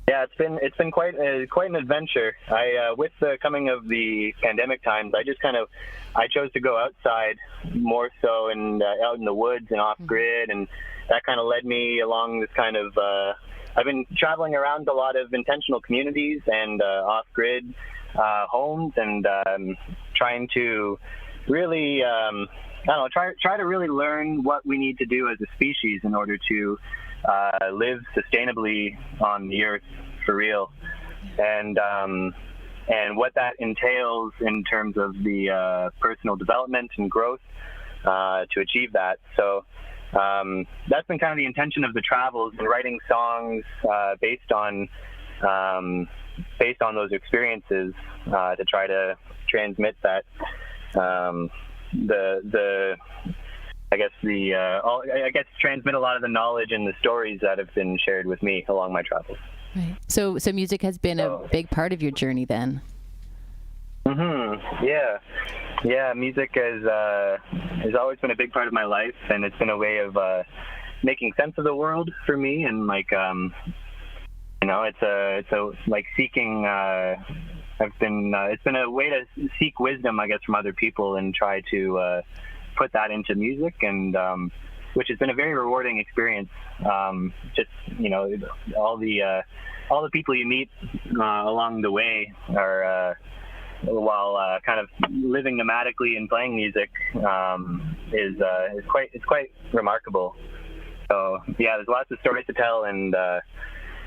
Speaker 15: yeah, it's been quite an adventure. With the coming of the pandemic times, I chose to go outside more so and out in the woods and off grid, and that kind of led me along this kind of. I've been traveling around a lot of intentional communities and off grid homes, and trying to really try to really learn what we need to do as a species in order to live sustainably on the earth for real, and what that entails in terms of the personal development and growth to achieve that. So that's been kind of the intention of the travels, and writing songs based on those experiences to try to transmit that transmit a lot of the knowledge and the stories that have been shared with me along my travels.
Speaker 2: Right. So music has been a big part of your journey then. Yeah. Music has always been a big part of my life, and it's been a way of making sense of the world for me, and it's seeking. It's been a way to seek wisdom, I guess, from other people and try to put that into music, and which has been a very rewarding experience. All the people you meet along the way are while kind of living nomadically and playing music is quite remarkable. So yeah, there's lots of stories to tell, and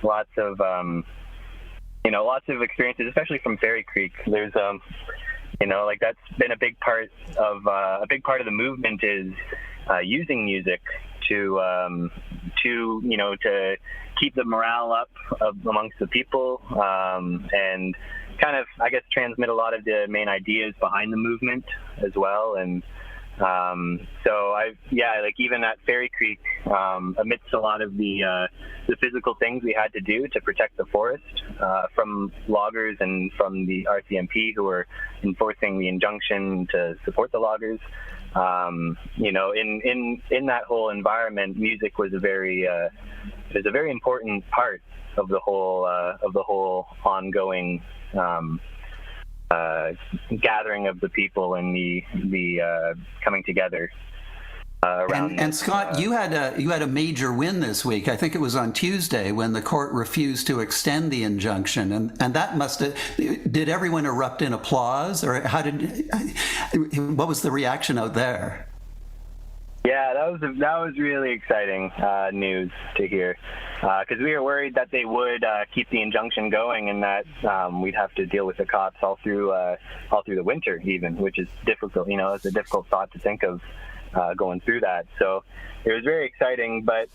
Speaker 2: lots of experiences, especially from Fairy Creek. There's that's been a big part of the movement is using music to keep the morale up amongst the people, and kind of, I guess, transmit a lot of the main ideas behind the movement as well. And even at Fairy Creek, amidst a lot of the physical things we had to do to protect the forest from loggers and from the RCMP who were enforcing the injunction to support the loggers, in that whole environment, music was a very important part of the whole ongoing gathering of the people and the coming together around.
Speaker 3: And Scott, you had a major win this week. I think it was on Tuesday when the court refused to extend the injunction, and that must have. Did everyone erupt in applause, or what was the reaction out there?
Speaker 15: Yeah, that was really exciting news to hear, because we were worried that they would keep the injunction going, and that we'd have to deal with the cops all through the winter, even, which is difficult. It's a difficult thought to think of going through that. So it was very exciting, but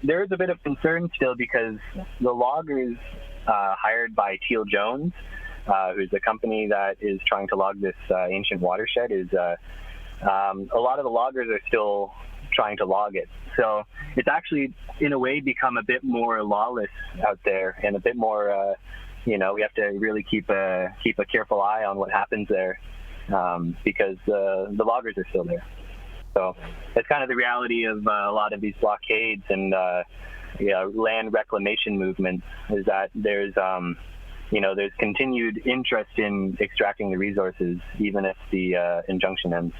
Speaker 15: there is a bit of concern still, because the loggers hired by Teal Jones, who's the company that is trying to log this ancient watershed, is a lot of the loggers are still trying to log it. So it's actually, in a way, become a bit more lawless out there, and a bit more, we have to really keep a careful eye on what happens there, because the loggers are still there. So it's kind of the reality of a lot of these blockades, and land reclamation movements is that there's there's continued interest in extracting the resources, even if the injunction ends.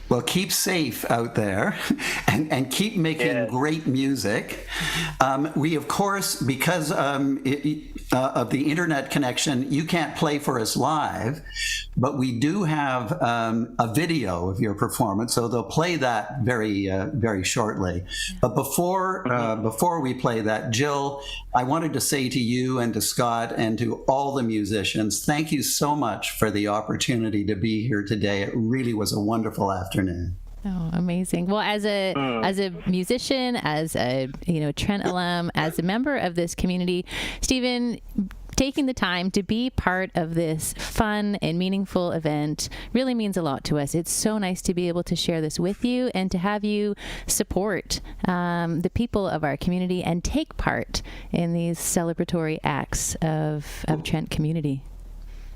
Speaker 3: Well, keep safe out there and keep making great music. We, of course, because of the internet connection, you can't play for us live, but we do have a video of your performance, so they'll play that very shortly. But before we play that, Jill, I wanted to say to you and to Scott and to all the musicians, thank you so much for the opportunity to be here today. It really was a wonderful afternoon.
Speaker 2: Oh, amazing. Well, as a musician, as a Trent alum, as a member of this community, Stephen, taking the time to be part of this fun and meaningful event really means a lot to us. It's so nice to be able to share this with you and to have you support the people of our community and take part in these celebratory acts of Trent community.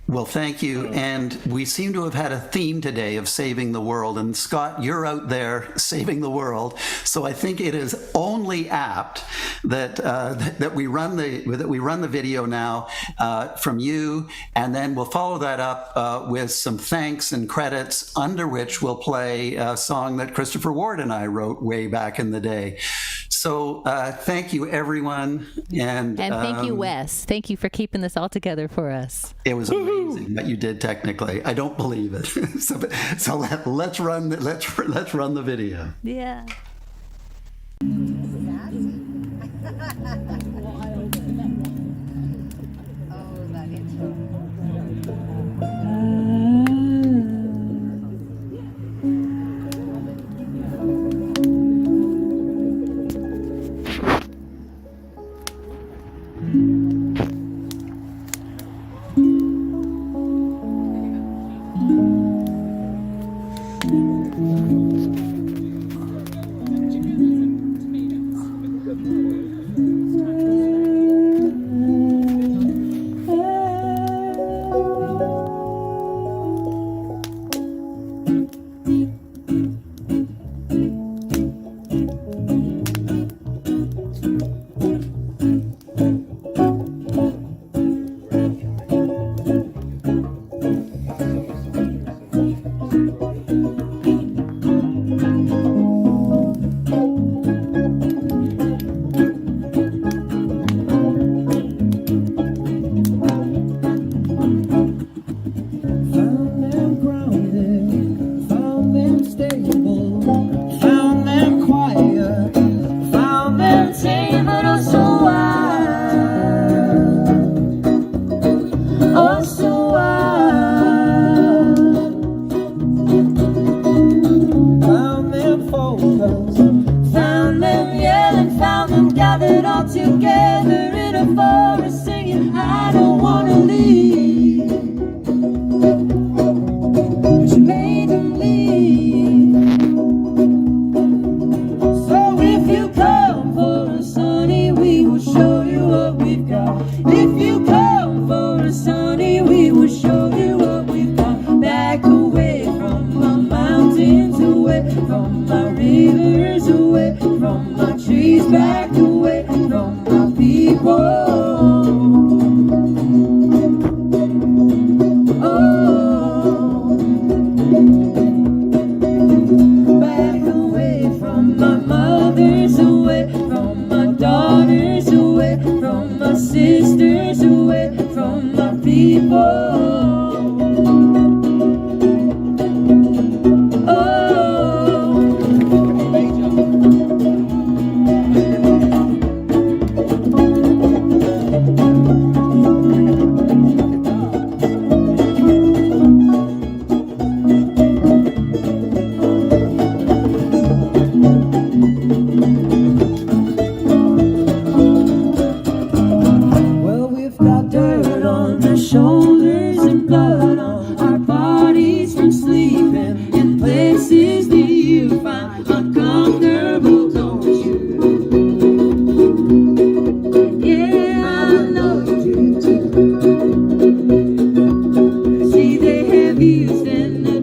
Speaker 3: Well, thank you. And we seem to have had a theme today of saving the world. And Scott, you're out there saving the world. So I think it is only apt that we run the video now from you, and then we'll follow that up with some thanks and credits, under which we'll play a song that Christopher Ward and I wrote way back in the day. So thank you, everyone. And
Speaker 2: thank you, Wes. Thank you for keeping this all together for us.
Speaker 3: It was amazing what you did technically. I don't believe it. so let's run the video.
Speaker 2: Yeah.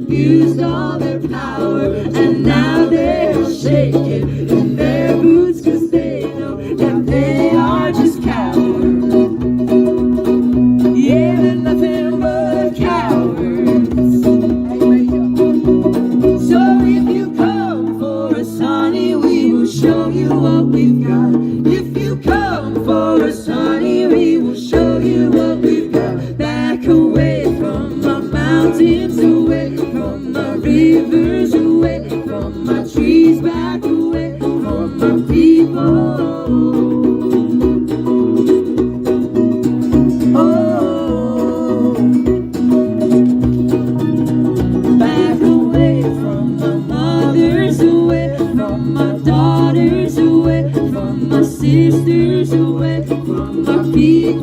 Speaker 16: Used all their power, and now they're shaking in their boots 'cause will show you what we've got. If you come for us, honey, we will show you what we've got. Back away from my mountains, away from my rivers, away from my trees, back away from my people. Sisters away from my people.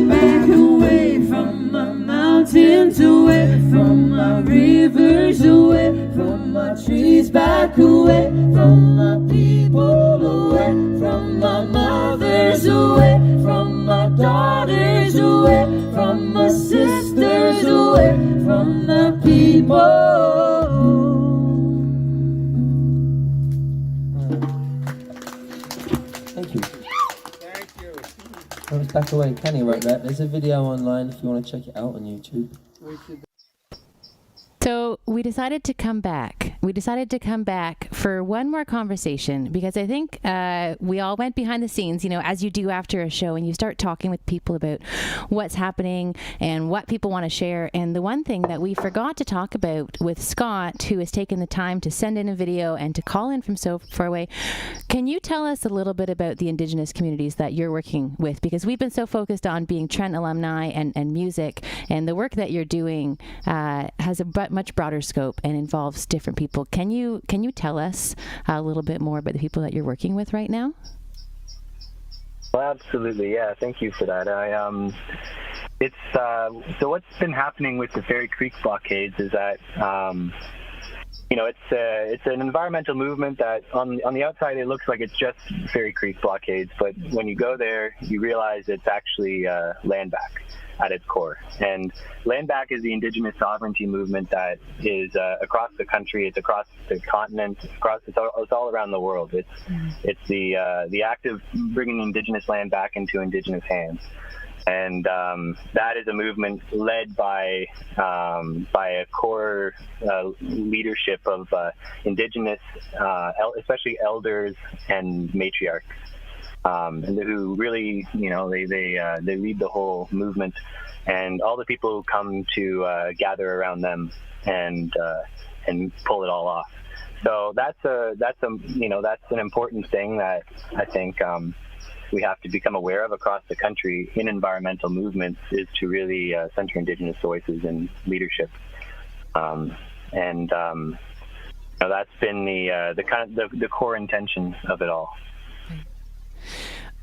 Speaker 16: Back away from my mountains, away from my rivers, away from my trees, back away from my people, away from my mothers, away from my daughters, away from my sisters, away from the people.
Speaker 17: Thank you. That was Back Away. Kenny wrote that. There's a video online if you want to check it out on YouTube.
Speaker 2: So we decided to come back. We decided to come back for one more conversation because I think we all went behind the scenes, you know, as you do after a show, and you start talking with people about what's happening and what people want to share. And the one thing that we forgot to talk about with Scott, who has taken the time to send in a video and to call in from so far away, can you tell us a little bit about the Indigenous communities that you're working with? Because we've been so focused on being Trent alumni and music, and the work that you're doing has a much broader scope and involves different people. Can you tell us a little bit more about the people that you're working with right now?
Speaker 15: Well, absolutely, yeah. Thank you for that. It's so what's been happening with the Fairy Creek blockades is that you know, it's an environmental movement that on the outside it looks like it's just Fairy Creek blockades, but when you go there, you realize it's actually land back at its core. And land back is the Indigenous sovereignty movement that is across the country, it's across the continent, it's all around the world. It's the act of bringing Indigenous land back into Indigenous hands. And that is a movement led by a core leadership of Indigenous, especially elders and matriarchs, and who really, you know, they lead the whole movement, and all the people who come to gather around them and pull it all off. So that's an important thing that I think we have to become aware of across the country in environmental movements, is to really center Indigenous voices and leadership. You know, that's been the kind of the core intention of it all.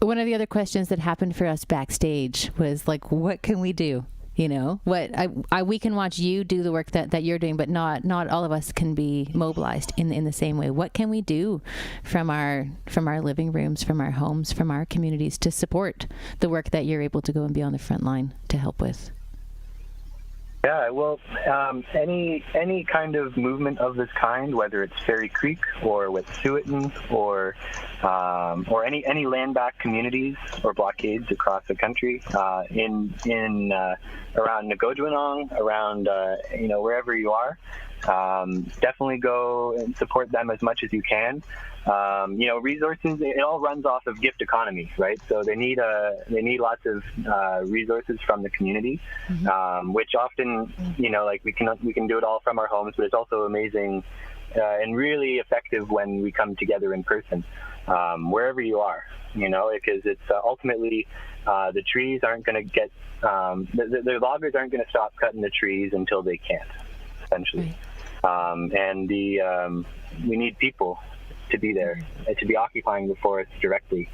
Speaker 2: One of the other questions that happened for us backstage was like, what can we do? You know, we can watch you do the work that you're doing, but not all of us can be mobilized in the same way. What can we do from our living rooms, from our homes, from our communities to support the work that you're able to go and be on the front line to help with?
Speaker 15: Yeah, well, any kind of movement of this kind, whether it's Fairy Creek or Wet'suwet'en or any land back communities or blockades across the country, in around Ngojwanong, around you know, wherever you are, definitely go and support them as much as you can. You know, resources, it all runs off of gift economy, right? So they need lots of resources from the community, which often, you know, like we can do it all from our homes, but it's also amazing and really effective when we come together in person, wherever you are, you know, because it's ultimately the trees aren't going to get, the loggers aren't going to stop cutting the trees until they can't, essentially. And we need people to be there, to be occupying the forests directly,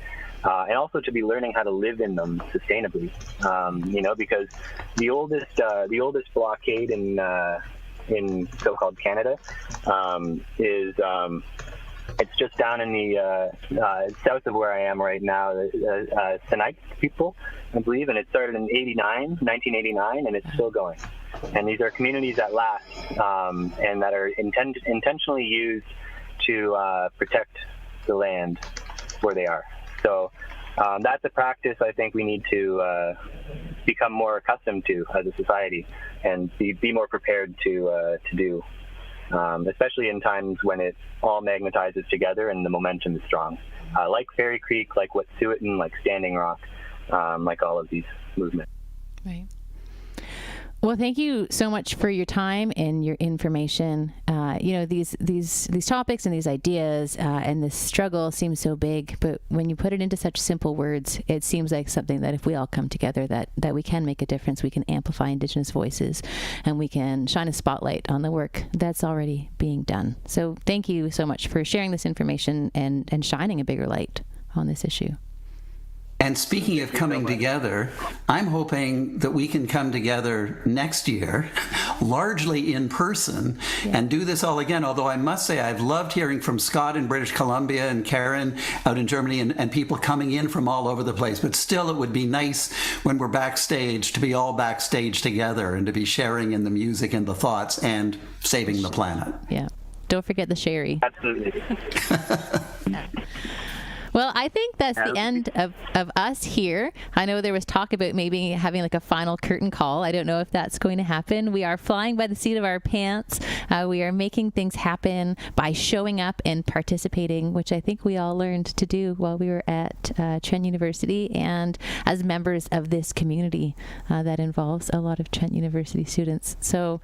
Speaker 15: and also to be learning how to live in them sustainably. You know, because the oldest blockade in so-called Canada is it's just down in the south of where I am right now, Sinixt people, I believe, and it started in 1989, and it's still going. And these are communities that last, and that are intentionally used to protect the land where they are. So that's a practice I think we need to become more accustomed to as a society, and be more prepared to do, especially in times when it all magnetizes together and the momentum is strong. Like Fairy Creek, like Wet'suwet'en, like Standing Rock, like all of these movements.
Speaker 2: Right. Well, thank you so much for your time and your information. These topics and these ideas and this struggle seem so big, but when you put it into such simple words, it seems like something that if we all come together, that we can make a difference. We can amplify Indigenous voices, and we can shine a spotlight on the work that's already being done. So thank you so much for sharing this information and shining a bigger light on this issue.
Speaker 3: And speaking of coming together, I'm hoping that we can come together next year, largely in person, and do this all again. Although I must say, I've loved hearing from Scott in British Columbia and Karyn out in Germany and people coming in from all over the place. But still, it would be nice when we're backstage to be all backstage together and to be sharing in the music and the thoughts and saving the planet.
Speaker 2: Yeah. Don't forget the sherry.
Speaker 15: Absolutely.
Speaker 2: Well, I think that's the end of us here. I know there was talk about maybe having like a final curtain call. I don't know if that's going to happen. We are flying by the seat of our pants. We are making things happen by showing up and participating, which I think we all learned to do while we were at Trent University and as members of this community that involves a lot of Trent University students. So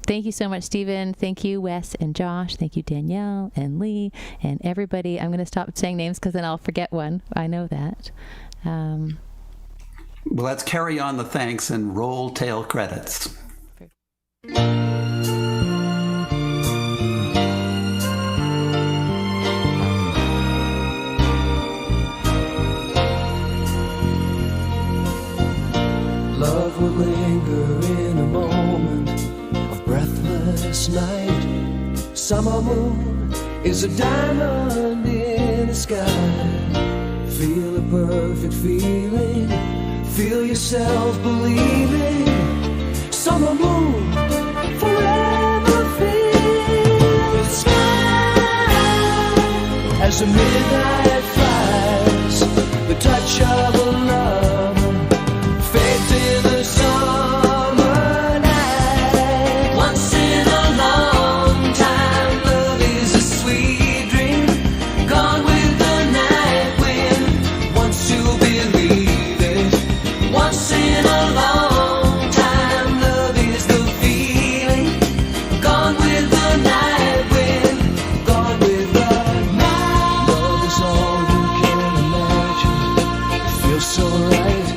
Speaker 2: thank you so much, Stephen. Thank you, Wes and Josh. Thank you, Danielle and Lee and everybody. I'm going to stop saying names because then I'll forget one. I know that.
Speaker 3: Well, let's carry on the thanks and roll tail credits.
Speaker 16: Love will linger in a moment of breathless night. Summer moon is a diamond in the sky. Feel a perfect feeling, feel yourself believing. Summer moon, forever fill the sky. As the midnight flies, the touch of a love fades in the summer night. Once in a long time, love is a sweet dream, gone with the night wind. Once you believe it, once in a long time, love is the feeling, gone with the night wind, gone with the night. Love is all you can imagine, it feels so right.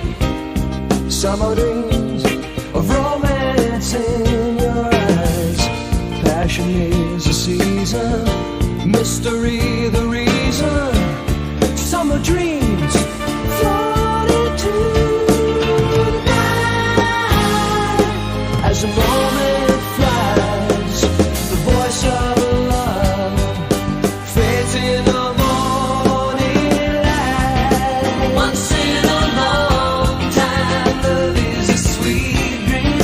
Speaker 16: Summer dreams of romance in your eyes. Passion is a season, mystery the reason. Summer dreams float into the night. As the moment flies, the voice of love fades in the morning light. Once in a long time, love is a sweet dream,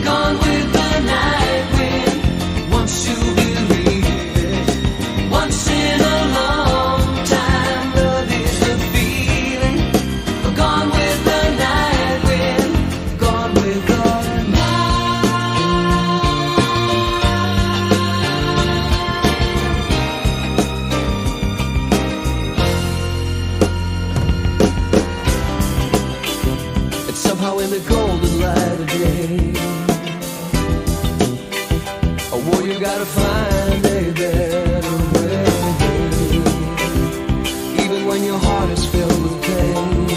Speaker 16: gone with the night wind. Once you believe it, once in a long time, love is the feeling, gone with the night wind, gone with the night. It's somehow in the golden light of day. Oh, you gotta find a better way. Even when your heart is filled with pain,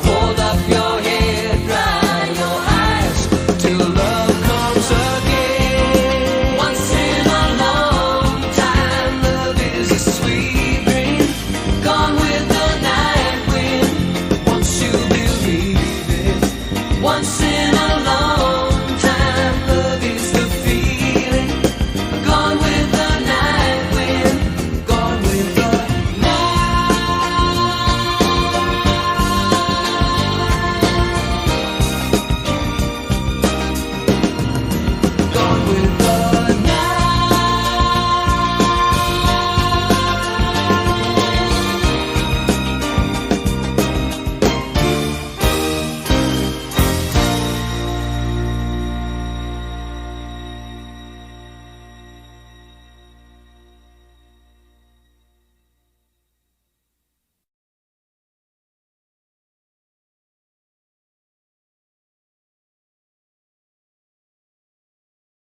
Speaker 16: hold up your head, dry your eyes, till love comes again. Once in a long time, love is a sweet dream, gone with the night wind. Once you believe it, once in a